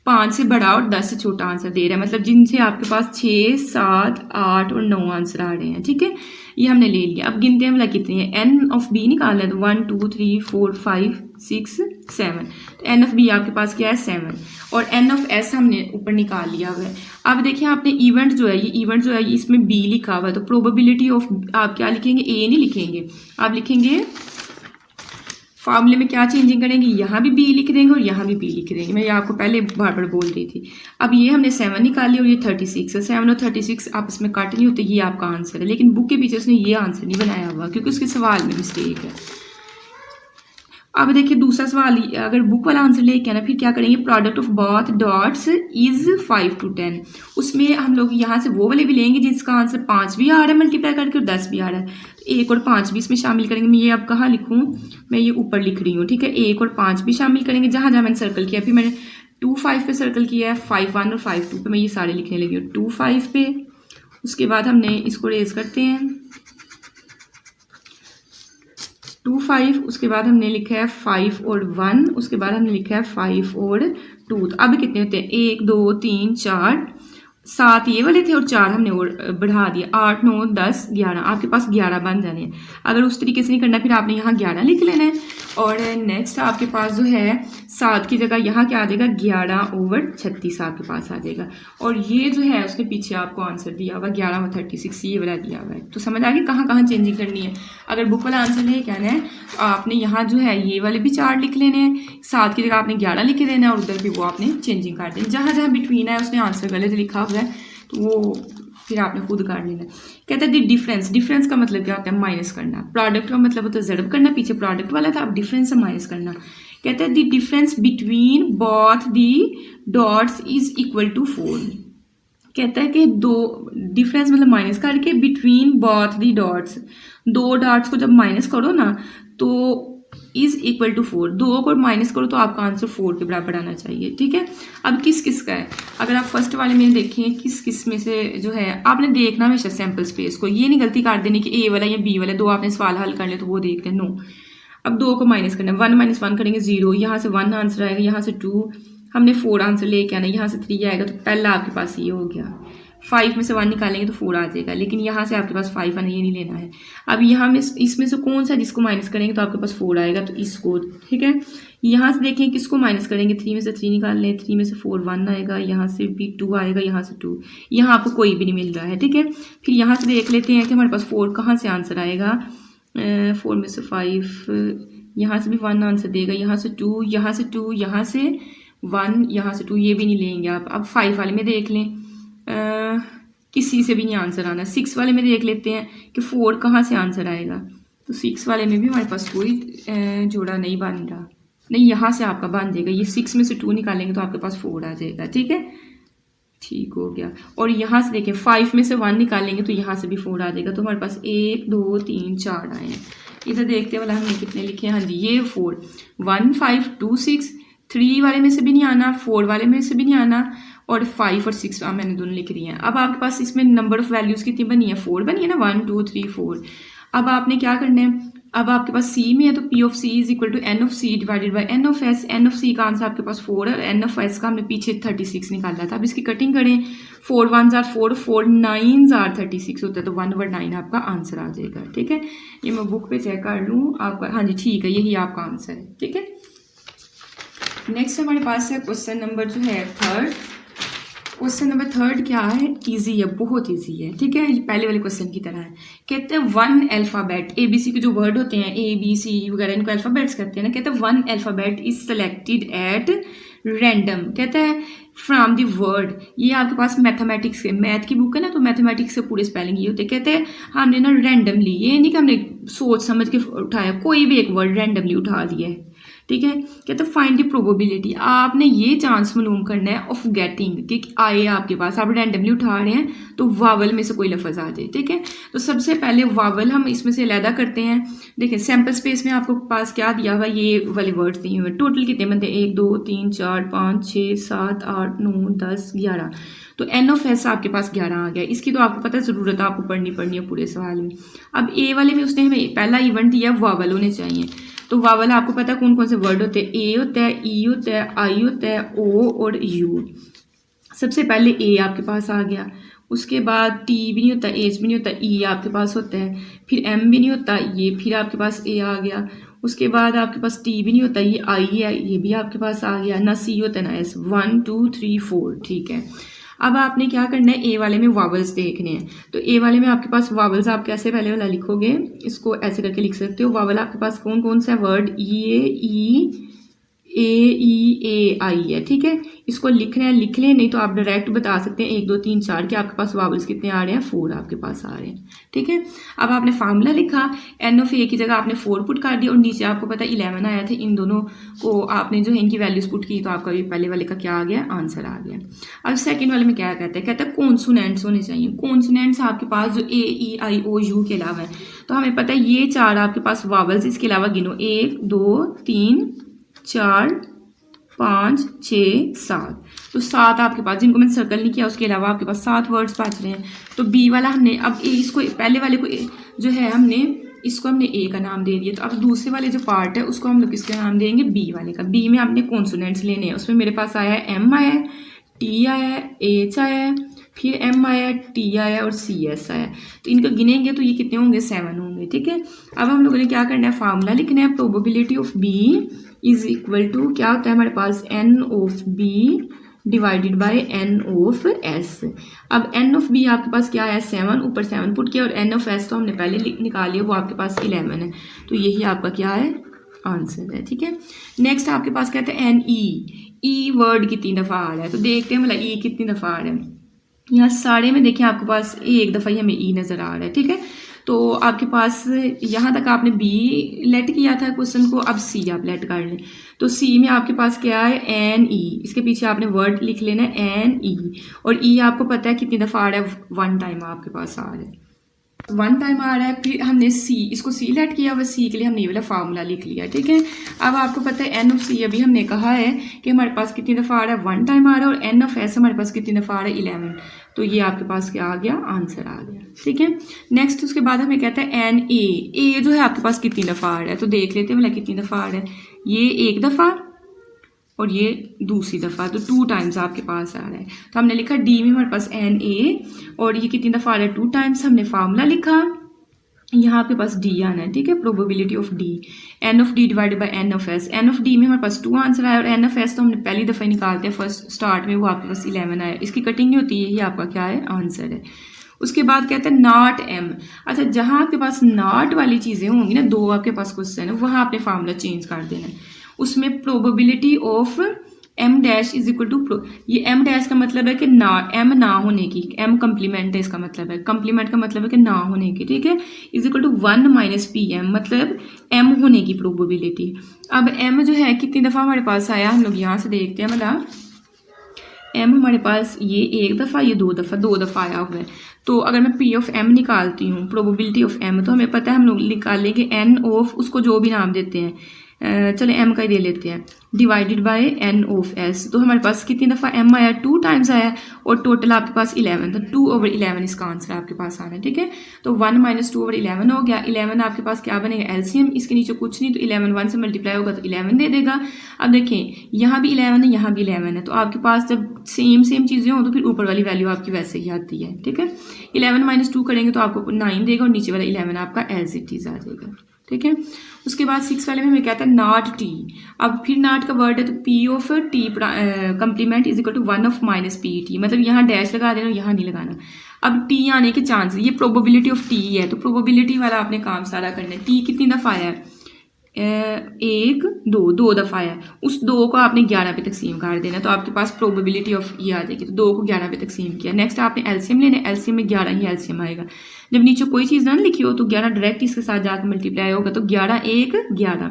A: 5 से बड़ा और 10 से छोटा आंसर दे रहा है, मतलब जिनसे आपके पास 6 7 8 और 9 आंसर आ रहे हैं, ठीक है। ये हमने ले लिया। अब गिनते हैं मतलब कितनी है, एन ऑफ बी निकालना है तो 1 2 3 4 5 6 7, तो एन ऑफ बी आपके पास क्या है 7, और एन ऑफ एस हमने ऊपर निकाल लिया हुआ है। अब देखिए आपने इवेंट जो है, ये इवेंट जो है इसमें बी लिखा हुआ है, तो प्रोबेबिलिटी ऑफ आप क्या लिखेंगे, ए नहीं लिखेंगे, आप लिखेंगे फॉर्मूले में क्या चेंजिंग करेंगे, यहाँ भी बी लिख देंगे और यहाँ भी बी लिख देंगे। मैं ये आपको पहले बार बार बोल रही थी। अब ये हमने 7 निकाली और ये 36 है, 7 और 36 आपस में कट नहीं होते, ये आपका आंसर है। लेकिन बुक के पीछे उसने ये आंसर नहीं बनाया हुआ क्योंकि उसके सवाल में मिस्टेक है। अब देखिए दूसरा सवाल, अगर बुक वाला आंसर लेके आना, फिर क्या करेंगे, product of both dots is 5 to 10, उसमें हम लोग यहाँ से वो वाले भी लेंगे जिसका आंसर 5 भी आ रहा है मल्टीप्लाई करके और 10 भी आ रहा है, 1 और 5 भी इसमें शामिल करेंगे। मैं ये अब कहाँ लिखूँ, मैं ये ऊपर लिख रही हूँ, ठीक है। 1 और 5 भी शामिल करेंगे जहाँ जहाँ मैंने सर्कल किया, फिर मैंने 2 5 पे सर्कल किया है, 5 1 और 5 2 पे मैं ये सारे लिखने लगी हूँ, 2 5 पे। उसके बाद हमने इसको रेज करते हैं 2 5, उसके बाद हमने लिखा है 5 और 1, उसके बाद हमने लिखा है 5 और 2। तो अब कितने होते हैं, 1 2 3 4, 7 ये वाले थे और 4 हमने और बढ़ा दिया, 8 9 10 11, आपके पास 11 बन जाने हैं। अगर उस तरीके से नहीं करना, फिर आपने यहाँ 11 लिख लेना है। और नेक्स्ट आपके पास जो है 7 की जगह यहाँ क्या आ जाएगा, 11/36 आपके पास आ जाएगा। और ये जो है उसने पीछे आपको आंसर दिया हुआ 11/36, ये वाला दिया हुआ है। तो समझ आ गई कहाँ कहाँ चेंजिंग करनी है। अगर बुक वाला आंसर नहीं कहना है तो आपने यहाँ जो है ये वाले भी 4 लिख लेने हैं, 7 की जगह आपने 11 लिख देना है और उधर भी वो आपने चेंजिंग कर देनी। जहाँ जहाँ बिटवीन है उसने आंसर गलत लिखा हुआ है तो वो फिर आपने खुद कर लेना। कहता है दी डिफरेंस, डिफरेंस का मतलब क्या होता है, माइनस करना। प्रोडक्ट का मतलब होता है ज़रब करना, पीछे प्रोडक्ट वाला था, अब डिफरेंस से माइनस करना। कहता है the difference between both the dots is equal to 4। कहता है कि दो डिफरेंस मतलब माइनस करके बिटवीन बोथ दी डॉट्स, दो डॉट्स को जब माइनस करो ना तो इज इक्वल टू 4, 2 को माइनस करो तो आपका आंसर 4 के बराबर आना चाहिए, ठीक है। अब किस किस का है, अगर आप फर्स्ट वाले में देखें किस किस में से जो है, आपने देखना हमेशा सैम्पल स्पेस को, ये नहीं गलती कर देनी कि ए वाला या बी वाला, 2 आपने सवाल हल कर ले तो वो देख लें, नो। अब 2 को माइनस करना, 1 - 1 करेंगे 0, यहाँ से 1 आंसर आएगा, यहाँ से 2, हमने 4 आंसर लेके आना, यहाँ से 3 आएगा, तो पहला आपके पास ये हो गया। 5 में से 1 निकालेंगे तो 4 आ जाएगा, लेकिन यहाँ से आपके पास 5 आना, ये नहीं लेना है। अब यहाँ में इसमें से कौन सा जिसको माइनस करेंगे तो आपके पास 4 आएगा, तो इसको, ठीक है। यहाँ से देखें किसको माइनस करेंगे, 3 में से 3 निकाल लें, 3 में से 4 1 आएगा, यहाँ से भी 2 आएगा, यहाँ से 2, यहाँ आपको कोई भी नहीं मिल रहा है, ठीक है। फिर यहाँ से देख लेते हैं कि हमारे पास 4 कहाँ से आंसर आएगा, 4 में से 5, यहाँ से भी 1 आंसर देगा, यहाँ से 2, यहाँ से 2, यहाँ से 1, यहाँ से 2, ये भी नहीं लेंगे आप। अब 5 वाले में देख लें, किसी से भी नहीं आंसर आना। 6 वाले में देख लेते हैं कि 4 कहाँ से आंसर आएगा, तो 6 वाले में भी हमारे पास कोई जोड़ा नहीं बन रहा, नहीं यहाँ से आपका बन जाएगा, ये 6 में से 2 निकालेंगे तो आपके पास 4 आ जाएगा, ठीक है, ठीक हो गया। और यहाँ से देखें 5 में से 1 निकालेंगे तो यहाँ से भी 4 आ जाएगा, तो हमारे पास 1 2 3 4 आए हैं। इधर देखते वाला हमने कितने लिखे हैं, हाँ जी ये 4, 1 5 2 6, 3 वाले में से भी नहीं आना, 4 वाले में से भी नहीं आना, और 5 और 6 मैंने दोनों लिख दी हैं। अब आपके पास इसमें नंबर ऑफ वैल्यूज़ कितनी बनी है, 4 बनी है ना, 1 2 3 4। अब आपने क्या करना है, अब आपके पास सी में है तो P of C is equal to N of C divided by N of S. N of C का आंसर आपके पास 4 है और एन ऑफ एस का हमने पीछे 36 निकाला था। अब इसकी कटिंग करें, 4 1s are 4, 4 9s are 36 होता है, तो 1/9 आपका आंसर आ जाएगा, ठीक है। ये मैं बुक पे चेक कर लूँ आपका, हाँ जी ठीक है, यही आपका आंसर है, ठीक है। नेक्स्ट हमारे पास है क्वेश्चन नंबर जो है 3rd। क्वेश्चन नंबर 3 क्या है, इजी है, बहुत इजी है, ठीक है, ये पहले वाले क्वेश्चन की तरह है। कहते हैं वन अल्फाबेट, ABC के जो वर्ड होते हैं ABC वगैरह, इनको अल्फाबेट्स करते हैं ना। कहते हैं one alphabet is selected at random, कहता है फ्रॉम द वर्ड। ये आपके पास मैथमेटिक्स के, मैथ की बुक है ना, तो मैथमेटिक्स के पूरे स्पेलिंग ये होते हैं। कहते हैं हमने ना रैंडमली, ये नहीं कि हमने सोच समझ के उठाया, कोई भी एक वर्ड रैंडमली उठा दिया है, ठीक है। कहते हैं फाइंड द प्रोबेबिलिटी, आपने ये चांस मालूम करना है ऑफ गेटिंग, कि आए आपके पास, आप रैंडमली उठा रहे हैं तो वावल में से कोई लफ्ज आ जाए, ठीक है। तो सबसे पहले वावल हम इसमें से अलहदा करते हैं। देखिए सैम्पल स्पेस में आपको पास क्या दिया हुआ, ये वाले वर्ड्स दिए हुए। टोटल कितने बनते हैं, 1 2 3 4 5 6 7 8 9 10 11। तो N(S) आपके पास 11 आ गया। इसकी तो आपको पता है ज़रूरत आपको पढ़नी है पूरे सवाल में। अब ए वाले में उसने हमें पहला इवेंट दिया, वावल होने चाहिए। तो वावल आपको पता है कौन कौन से वर्ड होते हैं, ए होता है, ई होता है, आई होता है, ओ और यू। सबसे पहले ए आपके पास आ गया, उसके बाद टी भी नहीं होता, एच भी नहीं होता, ई आपके पास होता है, फिर एम भी नहीं होता, ये फिर आपके पास ए आ गया। उसके बाद आपके पास टी भी नहीं होता, ये आई है, ये भी आपके पास आ गया, ना सी होता है ना एस। 1 2 3 4, ठीक है। अब आपने क्या करना है, ए वाले में वावल्स देखने हैं। तो ए वाले में आपके पास वावल्स आप कैसे पहले वाला लिखोगे, इसको ऐसे करके लिख सकते हो। वावल आपके पास कौन कौन सा वर्ड, ए आई है, ठीक है। इसको लिखना है, लिख लें, नहीं तो आप डायरेक्ट बता सकते हैं 1 2 3 4 कि आपके पास वावल्स कितने आ रहे हैं, 4 आपके पास आ रहे हैं, ठीक है। अब आपने फार्मूला लिखा, N(A) की जगह आपने 4 पुट कर दिया और नीचे आपको पता 11 आया थे। इन दोनों को आपने जो है इनकी वैल्यूज पुट की तो आपका ये पहले वाले का क्या आ गया, आंसर आ गया। अब सेकंड वाले में क्या कहते हैं, कहता है कॉन्सोनेंट्स होने चाहिए। कॉन्सोनेंट्स आपके पास जो A E I O U के अलावा है, तो हमें पता है ये 4 आपके पास वावल्स, इसके अलावा गिनो 1 2 3 4 5 6 7। तो 7 आपके पास, जिनको मैंने सर्कल नहीं किया, उसके अलावा आपके पास 7 वर्ड्स बच रहे हैं। तो बी वाला हमने अब इसको पहले वाले को जो है हमने इसको हमने ए का नाम दे दिया। तो अब दूसरे वाले जो पार्ट है उसको हम लोग किसका नाम देंगे, बी वाले का। बी में आपने कॉन्सोनेंट्स लेने हैं। उसमें मेरे पास आया है एम आया है, टी आया है, एच आया है, फिर एम आया, टी आया और सी एस आया। तो इनको गिनेंगे तो ये कितने होंगे, 7 होंगे, ठीक है। अब हम लोगों ने क्या करना है, फार्मूला लिखना है। Probability of B is equal to क्या होता है हमारे पास, N of B divided by N of S. अब एन ऑफ बी आपके पास क्या है, 7, ऊपर 7 पुट किया, और एन ऑफ एस तो हमने पहले निकाल लिया, वो आपके पास 11 है। तो यही आपका क्या है, आंसर है, ठीक है। नेक्स्ट आपके पास कहते हैं एन ई वर्ड कितनी दफ़ा आ रहा है, तो देखते हैं मतलब ई कितनी दफ़ा आ रहा है। यहाँ सारे में देखिए आपके पास एक दफ़ा ही हमें ई नज़र आ रहा है, ठीक है। तो आपके पास यहाँ तक आपने बी लेट किया था क्वेश्चन को, अब सी आप लेट कर लें। तो सी में आपके पास क्या है, एन ई, इसके पीछे आपने वर्ड लिख लेना है एन ई, और ई आपको पता है कितनी दफ़ा आ रहा है, 1 टाइम आपके पास आ रहा है, 1 टाइम आ रहा है। फिर हमने सी, इसको सी लेट किया हुआ, सी के लिए हमने ये वाला फार्मूला लिख लिया, ठीक है। अब आपको पता है एन ऑफ सी, अभी हमने कहा है कि हमारे पास कितनी दफ़ा आ रहा है, 1 टाइम आ रहा है, और एन ऑफ एस हमारे पास कितनी दफ़ा आ रहा है, 11। तो ये आपके पास क्या आ गया, आंसर आ गया, ठीक है। नेक्स्ट उसके बाद हमें कहता है एन ए जो है आपके पास कितनी दफ़ा आ रहा है, तो देख लेते हैं मतलब कितनी दफ़ा आ रहा है। ये 1 दफ़ा और ये दूसरी दफ़ा, तो 2 टाइम्स आपके पास आ रहा है। तो हमने लिखा डी में हमारे पास एन ए, और ये कितनी दफ़ा आ रहा है, 2 टाइम्स। हमने फार्मूला लिखा, यहाँ आपके पास डी आना है, ठीक है। Probability of D, N of D divided by N of S. N of D में हमारे पास 2 आंसर आया, और एन ऑफ एस तो हमने पहली दफ़ा ही निकालते हैं, फर्स्ट स्टार्ट में, वो आपके पास 11 आया। इसकी कटिंग नहीं होती, यही आपका क्या है, आंसर है। उसके बाद कहते हैं नॉट एम। अच्छा, जहाँ आपके पास नॉट वाली चीज़ें होंगी ना, 2 आपके पास क्वेश्चन है, वहाँ आपने फार्मूला चेंज कर देना है। उसमें probability of M dash is equal to, ये एम डैश का मतलब है कि ना, एम ना होने की, एम कम्प्लीमेंट है इसका मतलब है, कम्प्लीमेंट का मतलब है कि ना होने की, ठीक है। Is equal to 1 minus P M, मतलब एम होने की प्रोबेबिलिटी। अब एम जो है कितनी दफ़ा हमारे पास आया, हम लोग यहाँ से देखते हैं, मतलब एम हमारे पास ये 1 दफ़ा, ये 2 दफ़ा आया हुआ है। तो अगर मैं पी ऑफ एम निकालती हूँ, प्रोबेबिलिटी ऑफ एम, तो हमें पता है हम लोग निकालेंगे एन ऑफ, उसको जो भी नाम देते हैं, चले एम का ही दे लेते हैं, divided by N of S. तो हमारे पास कितनी दफ़ा एम आया, 2 टाइम्स आया, और टोटल आपके पास 11, तो 2/11 इसका आंसर आपके पास आ रहा है, ठीक है। तो 1 माइनस 2/11 हो गया। 11 आपके पास क्या बनेगा, एलसीएम, इसके नीचे कुछ नहीं, तो 11 1 से मल्टीप्लाई होगा तो 11 दे देगा। अब देखें यहाँ भी 11 है, यहाँ भी 11 है, तो आपके पास जब सेम चीज़ें हो तो फिर ऊपर वाली वैल्यू आपकी वैसे ही आती है, ठीक है। 11 माइनस 2 करेंगे तो आपको 9 देगा, और नीचे वाला 11 आपका एज इट इज़ आ जाएगा। ठीक है। उसके बाद 6 वाले में हमें कहता है नॉट टी। अब फिर नॉट का वर्ड है तो P of T complement is equal to 1 of minus P T, मतलब यहाँ डैश लगा देना, यहाँ नहीं लगाना। अब टी आने के चांसेस, ये प्रोबेबिलिटी ऑफ टी है, तो प्रोबेबिलिटी वाला आपने काम सारा करना है। टी कितनी दफ़ा आया है? 1 2 दफ़ा आया, उस 2 को आपने 11 पे तकसीम कर देना, तो आपके पास प्रोबेबिलिटी ऑफ ये आ जाएगी। तो 2 को 11 पे तकसीम किया। नेक्स्ट आपने एलसीएम लेना है, एलसीएम में 11 ही एलसीएम आएगा। जब नीचे कोई चीज़ ना लिखी हो तो 11 डायरेक्ट इसके साथ जाकर मल्टीप्लाई होगा, तो 11 1 11।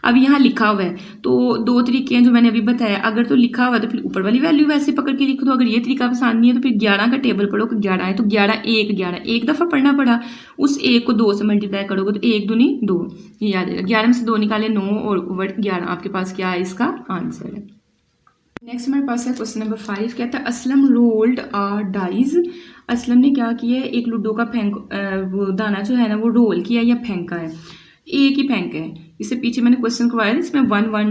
A: अब यहाँ लिखा हुआ है तो 2 तरीके हैं जो मैंने अभी बताया। अगर तो लिखा हुआ है तो फिर ऊपर वाली वैल्यू वैसे पकड़ के लिख दो। अगर ये तरीका पसंद नहीं है तो फिर 11 का टेबल पढ़ो कि 11 है तो 11 1 11 एक दफ़ा पढ़ना पड़ा, उस 1 को 2 से मल्टीप्लाई करोगे तो 1 दूनी 2, ये याद है। 11 में से 2 निकाले 9 और ओवर 11 आपके पास क्या है? इसका आंसर है। नेक्स्ट हमारे पास है क्वेश्चन नंबर 5। कहता है असलम रोल्ड आ डाइज। असलम ने क्या किया है? एक लूडो का वो दाना जो है ना वो रोल किया या फेंका है, एक ही फेंक है। इससे पीछे मैंने क्वेश्चन करवाया था, इसमें 1 1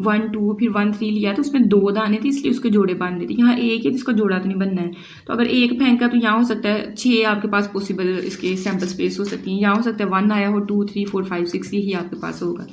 A: 1 2 फिर 1 3 लिया, तो उसमें 2 दाने थे इसलिए उसके जोड़े बांधने थे। यहाँ एक है जिसका जोड़ा तो नहीं बनना है, तो अगर एक फेंका तो यहाँ हो सकता है 6 आपके पास पॉसिबल इसके सैम्पल स्पेस हो सकती है। यहाँ हो सकता है 1 आया हो, 2 3 4 5 6 यही आपके पास होगा।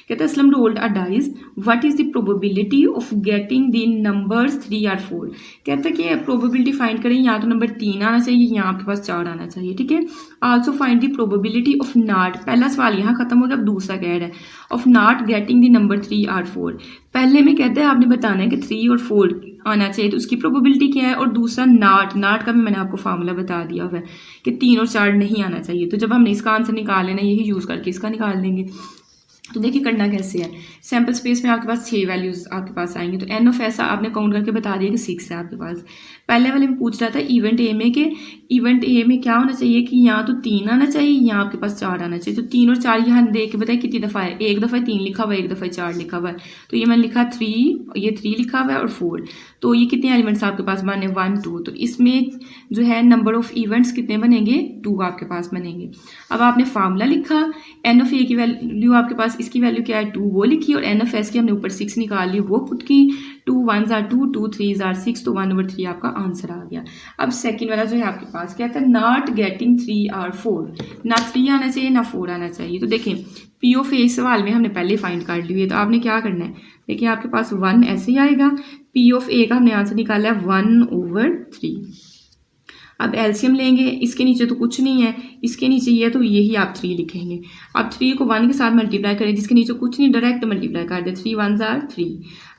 A: कहता है Aslam rolled a dice, what is the probability of getting the numbers 3 और 4। कहता है कि प्रोबेबिलिटी फाइंड करें, यहाँ तो नंबर 3 आना चाहिए, यहाँ आपके पास 4 आना चाहिए। ठीक है। Also find the probability of not, पहला सवाल यहाँ खत्म हो गया, अब दूसरा कह रहा है of not getting the number 3 और 4। पहले में कहते हैं आपने बताना है कि 3 और 4 आना चाहिए, तो उसकी प्रोबेबिलिटी क्या है। और दूसरा नॉट का भी मैंने आपको फार्मूला बता दिया हुआ है कि 3 और 4 नहीं आना चाहिए। तो जब हमने इसका आंसर निकाल लेना, यही यूज़ करके इसका निकाल देंगे। तो देखिए करना कैसे है। सैम्पल स्पेस में आपके पास 6 वैल्यूज आपके पास आएंगे, तो एन ऑफ ऐसा आपने काउंट करके बता दिया कि 6 है आपके पास। पहले वाले में पूछ रहा था इवेंट ए में कि इवेंट ए में क्या होना चाहिए कि यहाँ तो 3 आना चाहिए, यहाँ आपके पास 4 आना चाहिए। तो 3 और 4 यहाँ देख के बताए कितनी दफ़ा है, एक दफ़ा 3 लिखा हुआ है, एक दफ़ा 4 लिखा हुआ है। तो ये मैंने लिखा 3, ये 3 लिखा हुआ है और 4। तो ये कितने एलिमेंट्स आपके पास बने? 1 2। तो इसमें जो है नंबर ऑफ इवेंट्स कितने बनेंगे? 2 आपके पास बनेंगे। अब आपने फार्मूला लिखा, एन ऑफ ए की वैल्यू आपके पास, इसकी वैल्यू क्या है 2 वो लिखी, और एन ऑफ एस की हमने ऊपर 6 निकाल ली वो पुट की। 2 1s are 2, 2 3s are 6, तो 1/3 आपका आंसर आ गया। अब सेकंड वाला जो है आपके पास कहता है नॉट गेटिंग 3 और 4, ना 3 आना चाहिए ना 4 आना चाहिए। तो देखें पी ऑफ ए सवाल में हमने पहले फाइंड कर ली है, तो आपने क्या करना है, देखिए आपके पास 1 ऐसे ही आएगा। पी ऑफ ए का हमने आंसर निकाला है 1/3। अब एलसीएम लेंगे, इसके नीचे तो कुछ नहीं है, इसके नीचे ये है तो यही आप 3 लिखेंगे। अब 3 को 1 के साथ मल्टीप्लाई करें, जिसके नीचे कुछ नहीं डायरेक्ट मल्टीप्लाई कर दे, 3 1s are 3।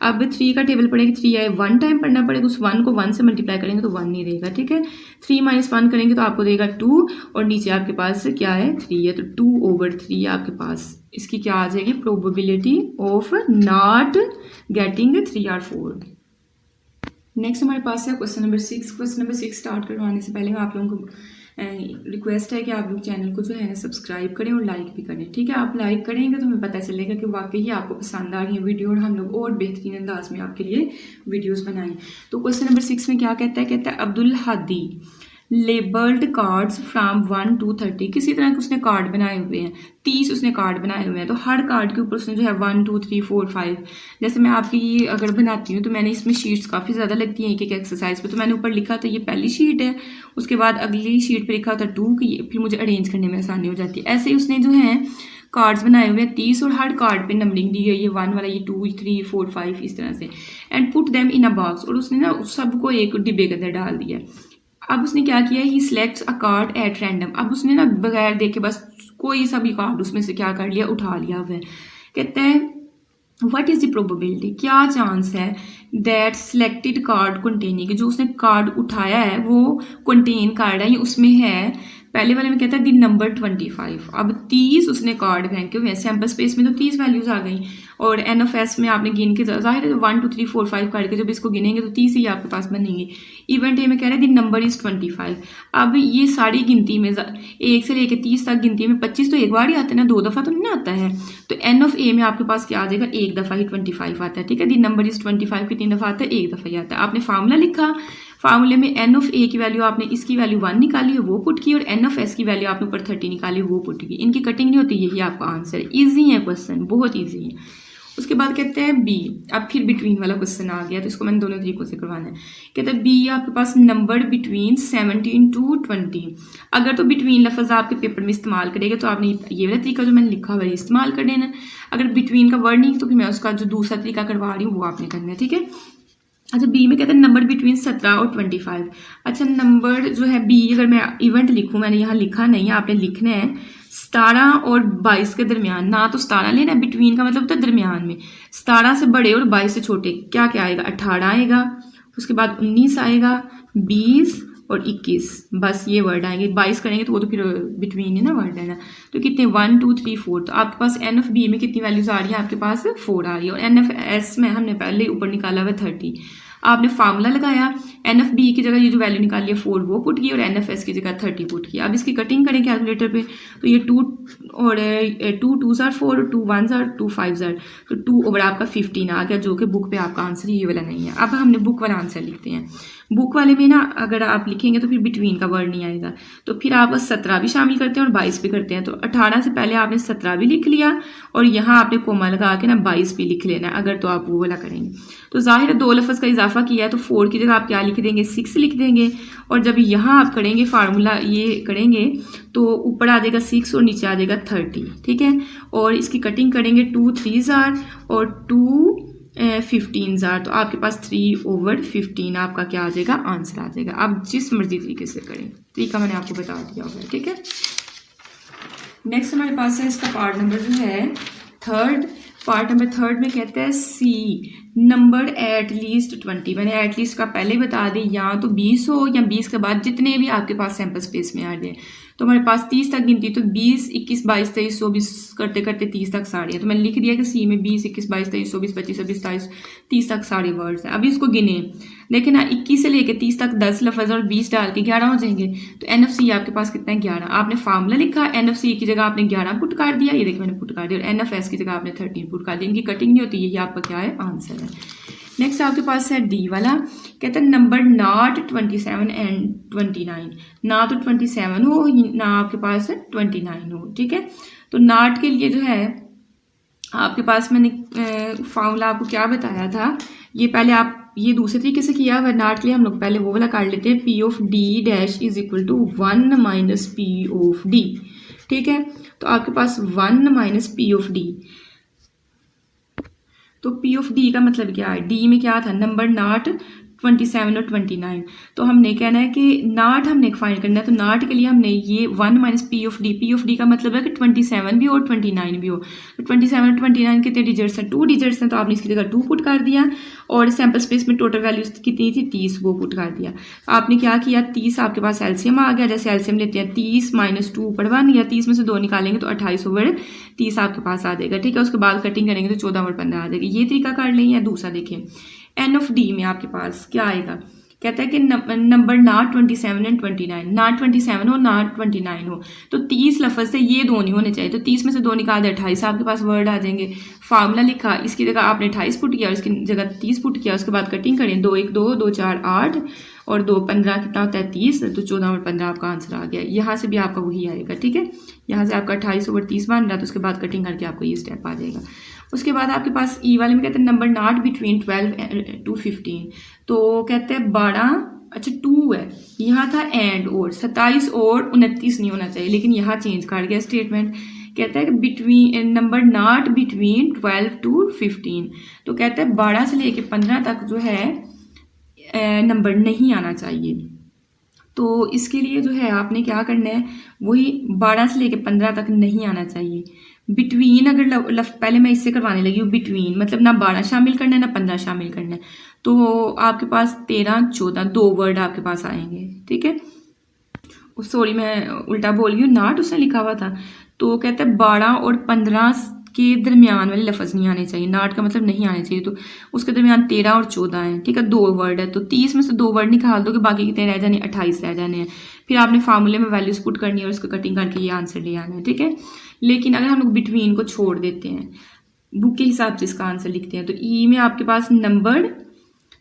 A: अब 3 का टेबल पड़ेगा, 3 आए 1 टाइम पढ़ना पड़ेगा, उस 1 को 1 से मल्टीप्लाई करेंगे तो 1 नहीं देगा। ठीक है। 3 - 1 करेंगे तो आपको देगा 2, और नीचे आपके पास क्या है 3 है, तो 2/3 आपके पास इसकी क्या आ जाएगी प्रोबेबिलिटी ऑफ नॉट गेटिंग 3 और 4। नेक्स्ट हमारे पास है question number 6। Question number 6 start करवाने से पहले मैं आप लोगों को रिक्वेस्ट है कि आप लोग चैनल को जो है ना सब्सक्राइब करें और लाइक भी करें। ठीक है। आप लाइक करेंगे तो हमें पता चलेगा कि वाकई आपको पसंद आ रही है वीडियो, और हम लोग और बेहतरीन अंदाज में आपके लिए वीडियोस बनाएं। तो क्वेश्चन नंबर 6 में क्या कहता है? कहता है Abdul Hadi labelled cards from 1 to 30। किसी तरह के उसने कार्ड बनाए हुए हैं, 30 उसने कार्ड बनाए हुए हैं। तो हर कार्ड के ऊपर उसने जो है 1 2 3 4 5, जैसे मैं आपकी ये अगर बनाती हूँ तो मैंने इसमें शीट्स काफ़ी ज़्यादा लगती हैं एक एक एक्सरसाइज पे। तो मैंने ऊपर लिखा था ये पहली शीट है, उसके बाद अगली शीट पे लिखा था 2 की, फिर मुझे अरेंज करने में आसानी हो जाती है। ऐसे ही उसने जो है कार्ड्स बनाए हुए हैं 30, और हर कार्ड पे नंबरिंग दी गई है, ये 1 वाला, ये 2 3 4 5 इस तरह से। And put them in a box, और उसने ना सबको एक डिब्बे के अंदर डाल दिया। अब उसने क्या किया, he selects a card at random. अब उसने ना बगैर देखे बस कोई सा भी कार्ड उसमें से क्या कर लिया, उठा लिया हुआ है। कहते हैं व्हाट इज द प्रोबेबिलिटी, क्या चांस है दैट सिलेक्टेड कार्ड कंटेनिंग, जो उसने कार्ड उठाया है वो कंटेन कार्ड है, ये उसमें है। पहले वाले में कहता है दी नंबर 25। अब 30 उसने कार्ड फेंके हुए हैं, सैम्पल स्पेस में तो 30 वैल्यूज आ गई, और एन ऑफ एस में आपने गिन के जाहिर है 1 2 3 4 5 करके जब इसको गिनेंगे तो 30 ही आपके पास बनेंगे। इवेंट ए में कह रहे हैं दी नंबर इज 25। अब ये सारी गिनती में 1 से लेकर 30 तक गिनती में 25 तो एक बार ही आते हैं ना, 2 दफ़ा तो नहीं आता है। तो एन ऑफ ए में आपके पास क्या आ जाएगा, एक दफ़ा ही 25 आता है। ठीक है। दी नंबर इज 25 कितनी दफ़ा आता है, एक दफ़ा ही आता है। आपने फार्मूला लिखा, फार्मूले में एन ऑफ ए की वैल्यू आपने इसकी वैल्यू 1 निकाली है वो पुट की, और एन ऑफ एस की वैल्यू आपने ऊपर 30 निकाली वो पुट की। इनकी कटिंग नहीं होती, यही आपका आंसर है। ईजी है क्वेश्चन, बहुत ईजी है। उसके बाद कहते हैं बी। अब फिर बिटवीन वाला क्वेश्चन आ गया, तो इसको मैंने दोनों तरीकों से करवाना है। कहते हैं बी आपके पास नंबर बिटवीन 17 to 20। अगर तो बिटवीन लफ्ज़ आपके पेपर में इस्तेमाल करेगा तो आपने ये वाला तरीका जो मैंने लिखा हुआ है इस्तेमाल कर देना। अगर बिटवीन का वर्ड नहीं तो फिर मैं उसका जो दूसरा तरीका करवा रही हूँ वो आपने करना है, ठीक है। अच्छा, बी में कहते हैं नंबर बिटवीन 17 और 25। अच्छा, नंबर जो है बी, अगर मैं इवेंट लिखूँ, मैंने यहाँ लिखा नहीं है, आपने लिखना है 17 और 22 के दरमियान। ना तो 17 लेना, बिटवीन का मतलब होता है दरमियान में। 17 से बड़े और 22 से छोटे क्या क्या आएगा, 18 आएगा, उसके बाद 19 आएगा, 20 और 21, बस ये वर्ड आएंगे। 22 करेंगे तो वो तो फिर बिटवीन है ना वर्ड है ना। तो कितने 1 2 3 4, तो आपके पास एन ऑफ बी में कितनी वैल्यूज आ रही है, आपके पास 4 आ रही है। और एन ऑफ एस में हमने पहले ऊपर निकाला हुआ 30। आपने फार्मूला लगाया, एन ऑफ बी की जगह ये जो वैल्यू निकाली है 4 वो पुट की और एन ऑफ एस की जगह 30 पुट की। अब इसकी कटिंग करें कैलकुलेटर पे, तो ये 2 और 2 2s are 4 और 2 1s are 2 5s are, तो 2 ओवर आपका 15 आ गया, जो कि बुक पे आपका आंसर ये वाला नहीं है। अब हमने बुक वाला आंसर लिखते हैं। बुक वाले में ना अगर आप लिखेंगे तो फिर बिटवीन का वर्ड नहीं आएगा, तो फिर आप 17 भी शामिल करते हैं और 22 भी करते हैं। तो 18 से पहले आपने 17 भी लिख लिया और यहाँ आपने कोमा लगा के ना 22 भी लिख लेना अगर तो आप वो वाला करेंगे। तो जाहिर है 2 लफ्ज़ का इजाफा किया है तो 4 की जगह आप क्या लिख देंगे, 6 लिख देंगे। और जब यहाँ आप करेंगे फार्मूला ये करेंगे तो ऊपर आ जाएगा 6 और नीचे आ जाएगा 30, ठीक है। और इसकी कटिंग करेंगे 2 3s are और 2 15s are, तो आपके पास 3 over 15 आपका क्या आ जाएगा, आंसर आ जाएगा। आप जिस मर्जी तरीके से करें, तरीका मैंने आपको बता दिया होगा, ठीक है। नेक्स्ट हमारे पास है इसका पार्ट नंबर जो है थर्ड। पार्ट नंबर थर्ड में कहता है सी नंबर एट लीस्ट 20। मैंने एट लीस्ट का पहले बता दी, या तो 20 हो या 20 के बाद जितने भी आपके पास सैंपल स्पेस में आ जाए। तो हमारे पास 30 तक गिनती, तो 20 21 22 23 24 करते करते 30 तक सारे हैं। तो मैंने लिख दिया कि सी में 20 21 22 23 24 25 26 27 30 तक सारे वर्ड्स हैं। अभी इसको गिने, देखें ना 21 से लेके 30 तक 10 लफ्ज़ और 20 डाल के 11 हो जाएंगे। तो एन ऑफ सी आपके पास कितना है, 11। आपने फार्मूला लिखा, एन ऑफ सी की जगह आपने 11 पुट कर दिया, ये देखिए मैंने पुट कर दिया, और एन ऑफ एस की जगह आपने 13 पुट कर दिया। इनकी कटिंग नहीं होती, यही आपका क्या है, आंसर है। नेक्स्ट आपके पास है डी वाला। कहते हैं नंबर नॉट 27 एंड 29। ना तो 27 हो ना आपके पास 29 हो, ठीक है। तो नॉट के लिए जो है आपके पास मैंने फार्मूला आपको क्या बताया था, ये पहले आप ये दूसरे तरीके से किया हुआ। नॉट के लिए हम लोग पहले वो वाला कर लेते हैं, P of D dash is equal to 1 minus P of D, ठीक है। तो आपके पास 1 माइनस पी ऑफ डी, तो पी ऑफ डी का मतलब क्या है, डी में क्या था, नंबर नॉट 27 और 29। तो हमने कहना है कि नॉट हमने फाइंड करना है, तो नॉट के लिए हमने ये 1 माइनस पी ऑफ डी का मतलब है कि 27 भी हो और 29 भी हो। तो 27 और 29 कितने डिजिट्स हैं, 2 डिजिट्स हैं, तो आपने इसकी जगह 2 पुट कर दिया। और सैंपल स्पेस में टोटल वैल्यूज कितनी थी, 30, वो पुट कर दिया। आपने क्या किया, 30 आपके पास एलसीएम आ गया, जैसे एलसीएम लेते हैं 30 माइनस 2 ऊपर 1, या 30 में से 2 निकालेंगे तो 28 ओवर 30 आपके पास आ जाएगा, ठीक है। उसके बाद कटिंग करेंगे तो 14 ओवर 15 आ जाएगा। ये तरीका कर लें, या दूसरा देखें, एन ऑफ डी में आपके पास क्या आएगा, कहता है कि नंबर नॉट 27 एंड 29, नॉट 27 हो नॉट 29 हो, तो 30 लफ्ज़ से ये 2 नहीं होने चाहिए। तो 30 में से 2 निकाल दे, 28 आपके पास वर्ड आ जाएंगे। फार्मूला लिखा, इसकी जगह आपने 28 पुट किया और इसकी जगह 30 पुट किया। उसके बाद कटिंग करें, 2 1 2 2 4 8 और 2 15 कितना होता है 30, तो 14 और 15 आपका आंसर आ गया। यहाँ से भी आपका वही आएगा, ठीक है। यहाँ से आपका 28 ओवर 30 बन रहा, तो उसके बाद कटिंग करके आपको ये स्टेप आ जाएगा। उसके बाद आपके पास ई वाले में कहते हैं नंबर नॉट बिटवीन 12 to 15। तो कहते हैं 12, अच्छा 2 है, यहाँ था एंड और 27 और 29 नहीं होना चाहिए, लेकिन यहाँ चेंज कर गया स्टेटमेंट। कहता है कि between number not between 12 to 15। तो कहता है 12 से लेके 15 तक जो है नंबर नहीं आना चाहिए। तो इसके लिए जो है आपने क्या करना है, वही 12 से लेके 15 तक नहीं आना चाहिए। बिटवीन अगर पहले मैं इससे करवाने लगी हूँ, बिटवीन मतलब ना 12 शामिल करना है ना 15 शामिल करना है, तो आपके पास 13 14 2 वर्ड आपके पास आएंगे, ठीक है। सॉरी मैं उल्टा बोल गई हूँ, नॉट उसने लिखा हुआ था। तो कहते हैं 12 और 15 के दरमियान वाले लफ्ज़ नहीं आने चाहिए, नॉट का मतलब नहीं आने चाहिए। तो उसके दरमियान 13 और 14 है, ठीक है, 2 वर्ड है। तो 30 में से 2 वर्ड निकाल दो कि बाकी कितने रह जाने, 28 रह जाने हैं। फिर आपने फार्मूले में वैल्यूज पुट करनी है और उसको कटिंग करके ये आंसर ले आना है, ठीक है। लेकिन अगर हम लोग बिटवीन को छोड़ देते हैं, बुक के हिसाब से इसका आंसर लिखते हैं, तो ई में आपके पास नंबर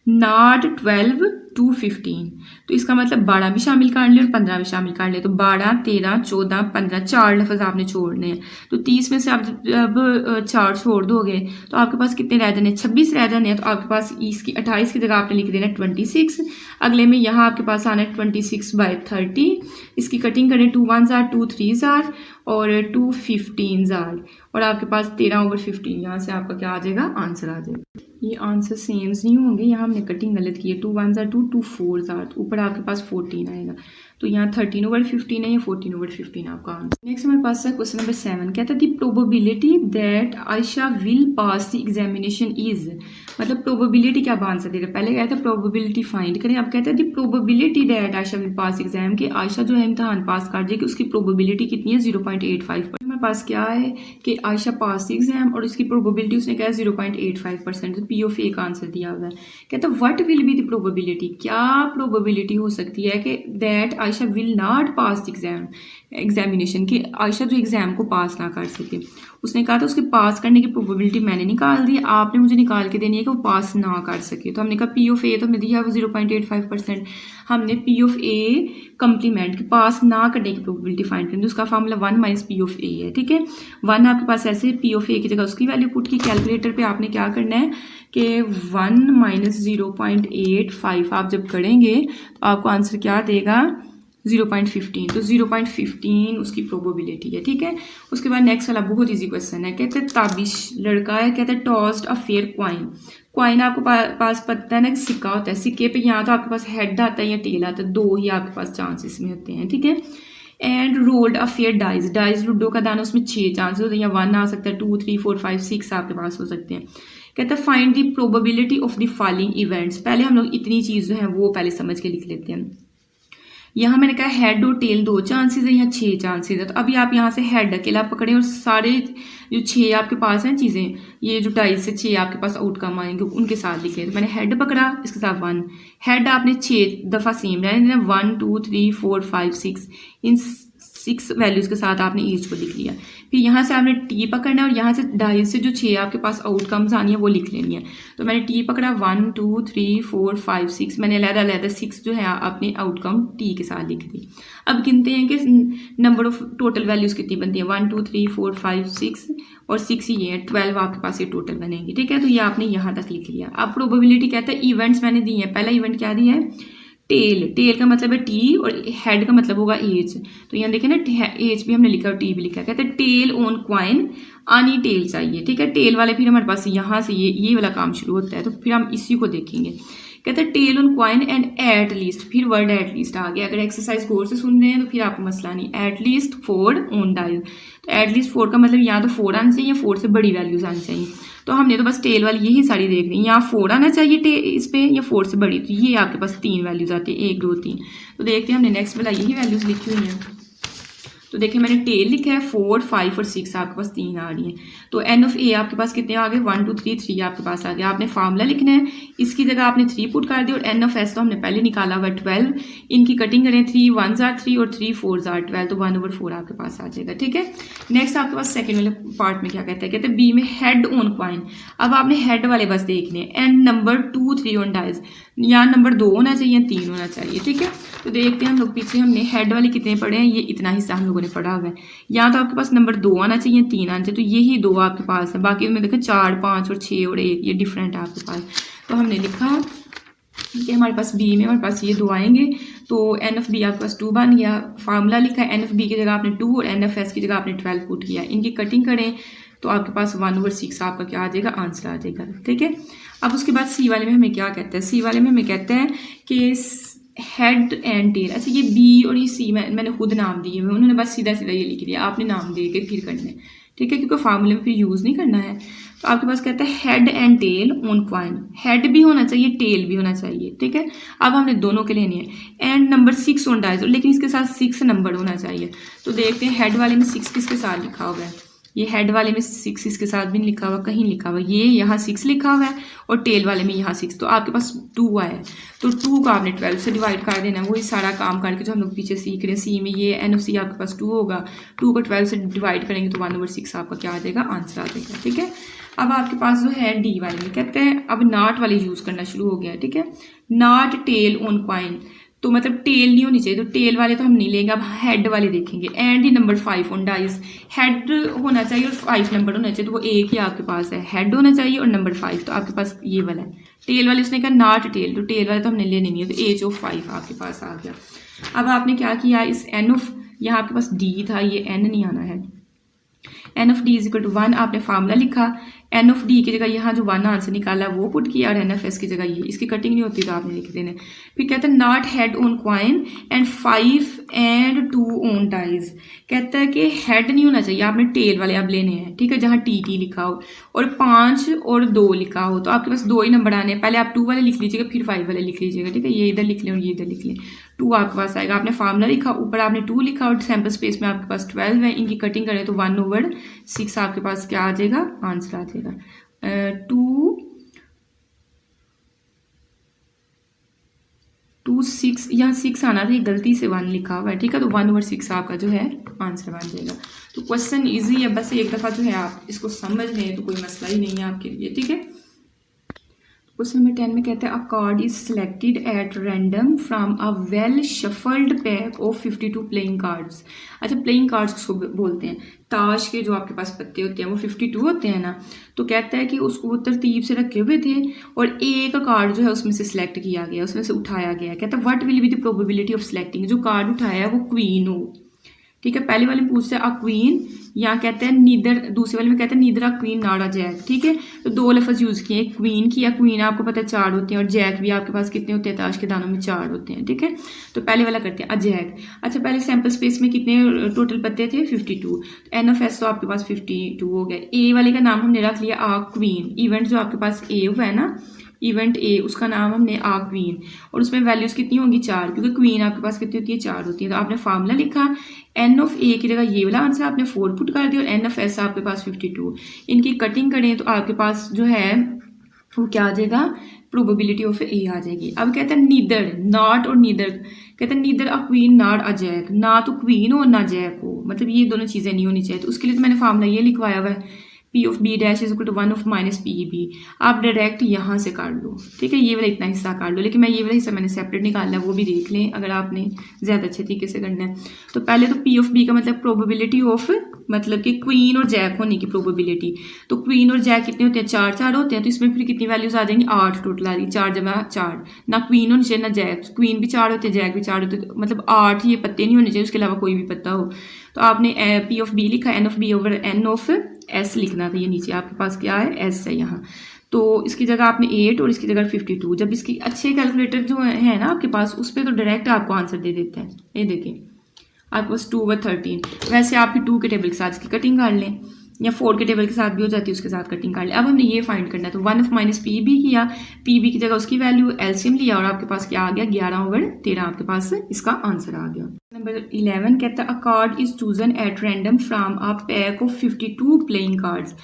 A: नॉट 12 to 15। तो इसका मतलब 12 भी शामिल कर ले और 15 भी शामिल कर ले। तो 12, 13, 14, 15 4 लफ्ज़ आपने छोड़ने हैं। तो 30 में से आप जब 4 छोड़ दोगे तो आपके पास कितने रह जाने, 26 रह जाने हैं। तो आपके पास इसकी 28 की जगह आपने लिख देना 26। अगले में यहाँ आपके पास आना है 26/30। इसकी कटिंग करें, 2 1s are 2 3s are और 2 15s are और आपके पास 13/15। यहाँ से आपका क्या आ जाएगा, आंसर आ जाएगा। ये आंसर सेम्स नहीं होंगे, यहाँ हमने कटिंग गलत की है। 2 1s are 2, 2 4s are, तो ऊपर आपके पास 14 आएगा। तो यहाँ 13/15 है या 14/15 आपका आंसर। नेक्स्ट हमारे पास है क्वेश्चन नंबर 7। कहता है the probability that Ayesha will pass the examination is, मतलब प्रोबेबिलिटी क्या आंसर दे रहा है। पहले कहता है प्रोबेबिलिटी फाइंड करें, अब कहता है the probability that Ayesha will pass exam, कि आयशा जो है इम्तहान पास कर जाएगी, उसकी प्रोबेबिलिटी कितनी है, 0.85। हमारे पास क्या है कि आयशा पास एग्जाम और इसकी प्रोबेबिलिटी उसने कहा 0.85%। तो पी ऑफ ए का आंसर दिया हुआ है। कहता है what will be the probability, क्या प्रोबेबिलिटी हो सकती है कि that Ayesha will not pass examination, कि आयशा जो एग्जाम को पास ना कर सके। उसने कहा था उसके पास करने की प्रोबेबिलिटी मैंने निकाल दी, आपने मुझे निकाल के देनी है कि वो पास ना कर सके। तो हमने कहा पी ऑफ ए तो हमें दिया वो 0.85%। हमने पी ऑफ ए कम्प्लीमेंट के पास ना करने की प्रोबेबिलिटी फाइंड करनी, तो उसका फॉर्मूला 1 - पी ऑफ ए है। ठीक है, 1 आपके पास ऐसे, पी ऑफ ए की जगह उसकी वैल्यू पुट की। कैलकुलेटर पे आपने क्या करना है कि 1 - 0.85 आप जब करेंगे तो आपको आंसर क्या देगा, 0.15। तो 0.15 उसकी प्रोबेबिलिटी है। ठीक है, उसके बाद नेक्स्ट वाला बहुत इजी क्वेश्चन है। कहते हैं ताबिश लड़का है, कहते हैं टॉस्ड अ फेयर क्वाइन आपको पास पता है ना कि सिक्का होता है। सिक्के पे यहाँ तो आपके पास हेड आता है या टेल आता है, दो ही आपके पास चांसेस में होते हैं। ठीक है, and rolled a fair dies ludo का दाना, उसमें 6 चांसेस होते हैं, या 1 आ सकता है, 2 3 4 5 6 आपके पास हो सकते हैं। कहता है find the probability of the following events. पहले हम लोग इतनी चीज जो है वो पहले समझ के लिख लेते हैं। यहाँ मैंने कहा हेड और टेल 2 चांसेस है, यहाँ 6 चांसेस है। तो अभी आप यहाँ से हेड अकेला पकड़े और सारे जो 6 आपके पास हैं चीजें, ये जो डाइस से 6 आपके पास आउटकम आएंगे उनके साथ लिखे। तो मैंने हेड पकड़ा, इसके साथ 1 हेड आपने 6 दफा सेम रहने देना, 1 2 3 4 5 6, इन 6 वैल्यूज के साथ आपने ईच को लिख लिया। फिर यहाँ से आपने टी पकड़ना है और यहाँ से डाइस से जो 6 आपके पास आउटकम्स आनी है वो लिख लेनी है। तो मैंने टी पकड़ा, 1 2 3 4 5 6, मैंने अलग 6 जो है आपने आउटकम टी के साथ लिख दी। अब गिनते हैं कि नंबर ऑफ टोटल वैल्यूज कितनी बनती है, 1 2 3 4 5 6 और 6 ही है, 12 आपके पास ये टोटल बनेंगी। ठीक है, तो ये आपने यहाँ तक लिख लिया। अब प्रोबेबिलिटी कहता है इवेंट्स मैंने दी है। पहला इवेंट क्या दिया है, टेल का मतलब है टी और हेड का मतलब होगा एज। तो यहाँ देखें ना, एज भी हमने लिखा और टी भी लिखा। कहते हैं टेल ऑन क्वाइन, आनी टेल चाहिए। ठीक है, टेल वाले फिर हमारे पास यहाँ से ये वाला काम शुरू होता है, तो फिर हम इसी को देखेंगे। कहते हैं tail on coin and at least, फिर वर्ड एट लीस्ट आ गया। अगर एक्सरसाइज गौर से सुन रहे हैं तो फिर आपको मसला नहीं। एट लीस्ट 4 ऑन डाइज, तो एट लीस्ट 4 का मतलब यहाँ तो 4 आना चाहिए, 4 से बड़ी वैल्यूज आनी चाहिए। तो हमने तो बस टेल वाली यही सारी देख रही है, यहाँ 4 आना चाहिए इस पे, या 4 से बड़ी। तो ये आपके पास 3 वैल्यूज आती है, 1 2 3। तो देखते हैं हमने नेक्स्ट वाला यही वैल्यूज लिखी हुई हैं। तो देखिए मैंने टेल लिखा है, 4 5 और 6 आपके पास 3 आ रही है। तो एन ऑफ ए आपके पास कितने आ गए, 1 2 3 3 आपके पास आ गया। आपने फार्मूला लिखना है, इसकी जगह आपने 3 पुट कर दिया और एन ऑफ एस तो हमने पहले निकाला हुआ 12। इनकी कटिंग करें, 3 1s are 3 और 3 4s are 12, तो 1/4 आपके पास आ जाएगा। ठीक है, नेक्स्ट आपके पास सेकंड वाले पार्ट में क्या कहता है, कहते हैं बी में हेड ऑन क्वाइन। अब आपने हेड वाले बस देखने हैं, एंड नंबर 2 3 ऑन डाइज, यहाँ नंबर 2 होना चाहिए, 3 होना चाहिए। ठीक है, तो देखते हैं हम लोग पीछे हमने हेड वाले कितने पढ़े हैं, ये इतना हिस्सा हम लोगों ने पढ़ा हुआ है। यहाँ तो आपके पास नंबर 2 आना चाहिए, 3 आना चाहिए, तो यही 2 आपके पास है। बाकी में देखें 4 5 और 6 और 1 ये डिफरेंट है आपके पास। तो हमने लिखा कि हमारे पास बी में हमारे पास ये 2 आएंगे, तो एन ऑफ बी आपके पास 2 बन गया। फार्मूला लिखा है, एन ऑफ बी की जगह आपने 2 और एन ऑफ एस की जगह आपने 12 पुट किया। इनकी कटिंग करें तो आपके पास 1/6 आपका क्या आ जाएगा, आंसर आ जाएगा। ठीक है, अब उसके बाद सी वाले में हमें क्या कहते हैं, सी वाले में हमें कहते हैं कि हेड एंड टेल। अच्छा, ये बी और ये सी मैंने खुद नाम दिए हुए, उन्होंने बस सीधा सीधा ये लिख दिया, आपने नाम दे के फिर करना है। ठीक है, क्योंकि फार्मूले में फिर यूज नहीं करना है। तो आपके पास कहता है head and tail on coin, head भी होना चाहिए, टेल भी होना चाहिए। ठीक है, अब हमने दोनों के लेने हैं। एंड नंबर 6 ऑन डाइज, लेकिन इसके साथ 6 नंबर होना चाहिए। तो देखते हैं हेड वाले में 6 किसके साथ लिखा हुआ है, ये हेड वाले में 6 इसके साथ भी लिखा हुआ, कहीं लिखा हुआ, ये यहाँ 6 लिखा हुआ है और टेल वाले में यहाँ 6। तो आपके पास 2 आया है, तो 2 को आपने 12 से डिवाइड कर देना। वही सारा काम करके जो हम लोग पीछे सीख रहे हैं। सी में ये एन ऑफ सी आपके पास 2 होगा, 2 को 12 से डिवाइड करेंगे तो 1/6 आपका क्या आ जाएगा, आंसर आ जाएगा। ठीक है, अब आपके पास जो है डी वाले में कहते हैं अब नॉट वाले यूज करना शुरू हो गया, ठीक है। नॉट टेल ऑन कॉइन, तो मतलब टेल नहीं होनी चाहिए, तो टेल वाले तो हम नहीं लेंगे, अब हेड वाले देखेंगे। And the number 5 on dice, head होना चाहिए और 5 नंबर होना चाहिए, तो वो एक ही आपके पास है, हेड होना चाहिए और नंबर 5, तो आपके पास ये वाला है। टेल वाले उसने कहा नॉट टेल, तो टेल वाले तो हमने लेने नहीं है, तो एज ऑफ 5 आपके पास आ गया। अब आपने क्या किया, इस एन ऑफ, यहाँ आपके पास डी था, ये एन नहीं आना है, N of D is equal to 1 आपने फार्मूला लिखा, एन ऑफ डी की जगह यहाँ जो 1 आंसर निकाला वो पुट किया और एन ऑफ एस की जगह ये, इसकी कटिंग नहीं होती तो आपने लिख देना। फिर कहता है not head on coin and 5 and 2 on dies, कहता है कि हेड नहीं होना चाहिए, आपने टेल वाले अब लेने हैं, ठीक है, जहाँ टी टी लिखा हो और 5 और 2 लिखा हो, तो आपके पास 2 ही नंबर आने हैं। पहले आप 2 वाले लिख लीजिएगा, फिर 5 वाले लिख लीजिएगा, ठीक है, ये इधर लिख लें और ये इधर लिख लें, 2 आपके पास आएगा। आपने फार्मूला लिखा, ऊपर आपने 2 लिखा और सैम्पल स्पेस में आपके पास 12 है, इनकी कटिंग करें तो 1/6 आपके पास क्या आ जाएगा, आंसर आ जाएगा 2 6, यहाँ 6 आना था, गलती से 1 लिखा हुआ है, ठीक है, तो 1/6 आपका जो है आंसर बन जाएगा। तो क्वेश्चन इजी है, बस एक दफ़ा जो है आप इसको समझ लें तो कोई मसला ही नहीं है आपके लिए, ठीक है। क्वेश्चन नंबर 10 में कहते हैं अ card is selected at random from a well shuffled pack of 52 playing cards. अच्छा, प्लेइंग कार्ड्स उसको बोलते हैं, ताश के जो आपके पास पत्ते होते हैं वो 52 होते हैं ना, तो कहता है कि उसको वो तरतीब से रखे हुए थे और एक कार्ड जो है उसमें से सिलेक्ट किया गया, उसमें से उठाया गया। कहता है what will be the probability of selecting, जो कार्ड उठाया है वो क्वीन हो, ठीक है। पहले वाले में पूछते हैं अ क्वीन, यहाँ कहते हैं नीदर, दूसरे वाले में कहते हैं neither a queen not a jack, ठीक है। तो 2 लफ्ज यूज किए, क्वीन किया, क्वीन आपको पता है 4 होती हैं और जैक भी आपके पास कितने होते हैं, ताश के दानों में 4 होते हैं, ठीक है। तो पहले वाला करते हैं अ जैक। अच्छा, पहले सैंपल स्पेस में कितने टोटल पत्ते थे, 52, एन ऑफ एस तो आपके पास 52 हो गए। ए वाले का नाम हमने रख लिया आ क्वीन, इवेंट जो आपके पास ए हुआ है ना, इवेंट ए, उसका नाम हमने आ क्वीन, और उसमें वैल्यूज कितनी होंगी 4, क्योंकि क्वीन आपके पास कितनी होती है, 4 होती है। तो आपने फार्मूला लिखा, एन ऑफ ए की जगह ये वाला आंसर आपने 4 पुट कर दिया और एन ऑफ एस आपके पास 52, इनकी कटिंग करें तो आपके पास जो है वो क्या आ जाएगा, प्रोबेबिलिटी ऑफ ए आ जाएगी। अब कहते हैं नीदर, नॉट और नीदर, कहते हैं neither a queen not a jack, ना तो क्वीन हो ना जैक हो, मतलब ये दोनों चीज़ें नहीं होनी चाहिए। तो उसके लिए तो मैंने फार्मूला ये लिखवाया हुआ है, P of B dash is equal to 1 of minus P B, आप डायरेक्ट यहाँ से काट लो, ठीक है, ये वाला इतना हिस्सा काट लो, लेकिन मैं ये वाला हिस्सा मैंने सेपरेट निकालना है, वो भी देख लें अगर आपने ज़्यादा अच्छे तरीके से करना है। तो पहले तो पी ऑफ बी का मतलब प्रोबेबिलिटी ऑफ, मतलब कि क्वीन और जैक होने की प्रोबेबिलिटी, तो क्वीन और जैक कितने होते हैं, 4 होते हैं, तो इसमें फिर कितनी वैल्यूज आ जाएंगी, 8 टोटल आ रही, 4 जमा 4, ना क्वीन होनी चाहिए ना जैक, क्वीन भी 4 होते हैं, जैक भी 4 होते हैं, मतलब 8 ये पत्ते नहीं होने चाहिए, उसके अलावा कोई भी पत्ता हो। तो आपने पी ऑफ बी लिखा, N of B over N of S लिखना था, ये नीचे आपके पास क्या है, एस है यहाँ, तो इसकी जगह आपने 8 और इसकी जगह 52। जब इसकी अच्छे कैलकुलेटर जो है ना आपके पास, उस पर तो डायरेक्ट आपको आंसर दे देते हैं, ये देखें आपके पास 2/13, वैसे आप 2 के टेबल के साथ इसकी कटिंग काट लें, या 4 के टेबल के साथ भी हो जाती है, उसके साथ कटिंग काट लें। अब हमने ये फाइंड करना है, तो 1 ऑफ माइनस पी बी किया, पी बी की जगह उसकी वैल्यू एलसीएम लिया और आपके पास क्या आ गया, 11/13 आपके पास इसका आंसर आ गया। नंबर 11 कहता है अ card is chosen at random from a pack of 52 playing cards.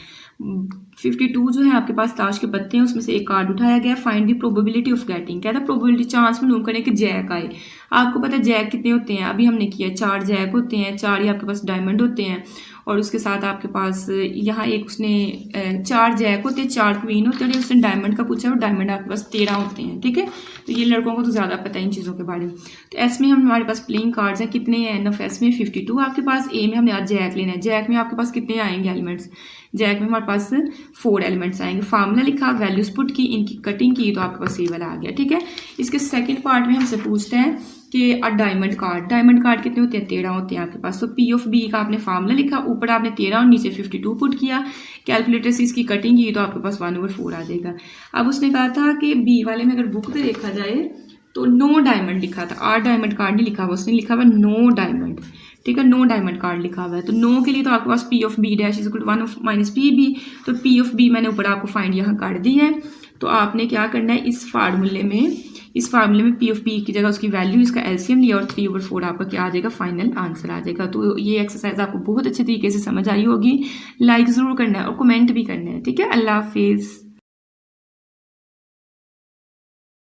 A: 52 जो है आपके पास ताश के पत्ते हैं, उसमें से एक कार्ड उठाया गया, find the probability of getting, कहता है प्रोबेबिलिटी चांस मालूम करें कि जैक आए। आपको पता है जैक कितने होते हैं, अभी हमने किया 4 जैक होते हैं, 4 ही आपके पास डायमंड होते हैं, और उसके साथ आपके पास यहाँ एक उसने 4 जैक होते हैं, 4 क्वीन होते हैं, और उसने डायमंड का पूछा और डायमंड आपके पास 13 होते हैं, ठीक है। तो ये लड़कों को तो ज़्यादा पता है इन चीज़ों के बारे में। तो एस में हमारे पास प्लेइंग कार्ड्स हैं, कितने हैं, एन ऑफ एस में 52 आपके पास, ए में हमने आज जैक लेना है, जैक में आपके पास कितने आएंगे एलिमेंट्स, जैक में हमारे पास 4 एलिमेंट्स आएंगे। फार्मूला लिखा, वैल्यूज पुट की, इनकी कटिंग की, तो आपके पास ये वाला आ गया, ठीक है। इसके सेकंड पार्ट में हमसे पूछते हैं कि अ डायमंड कार्ड कितने होते हैं, 13 होते हैं आपके पास। तो पी ऑफ बी का आपने फार्मूला लिखा, ऊपर आपने 13 और नीचे 52 पुट किया, कैलकुलेटर से इसकी कटिंग की, तो आपके पास 1/4 आ जाएगा। अब उसने कहा था कि बी वाले में अगर बुक पे देखा जाए तो 9 डायमंड लिखा था, 8 डायमंड कार्ड नहीं लिखा हुआ, उसने लिखा हुआ 9 डायमंड, ठीक है, 9 डायमंड कार्ड लिखा हुआ है। तो 9 के लिए तो आपके पास P of B dash is equal to 1 of minus P B, तो पी ऑफ बी मैंने ऊपर आपको फाइंड यहाँ कर दी है। तो आपने क्या करना है, इस फार्मूले में पी ऑफ बी की जगह उसकी वैल्यू, इसका एलसीएम लिया और 3/4 आपका क्या आ जाएगा, फाइनल आंसर आ जाएगा। तो ये एक्सरसाइज आपको बहुत अच्छे तरीके से समझ आई होगी, लाइक ज़रूर करना है और कमेंट भी करना है, ठीक है। अल्लाह हाफिज़।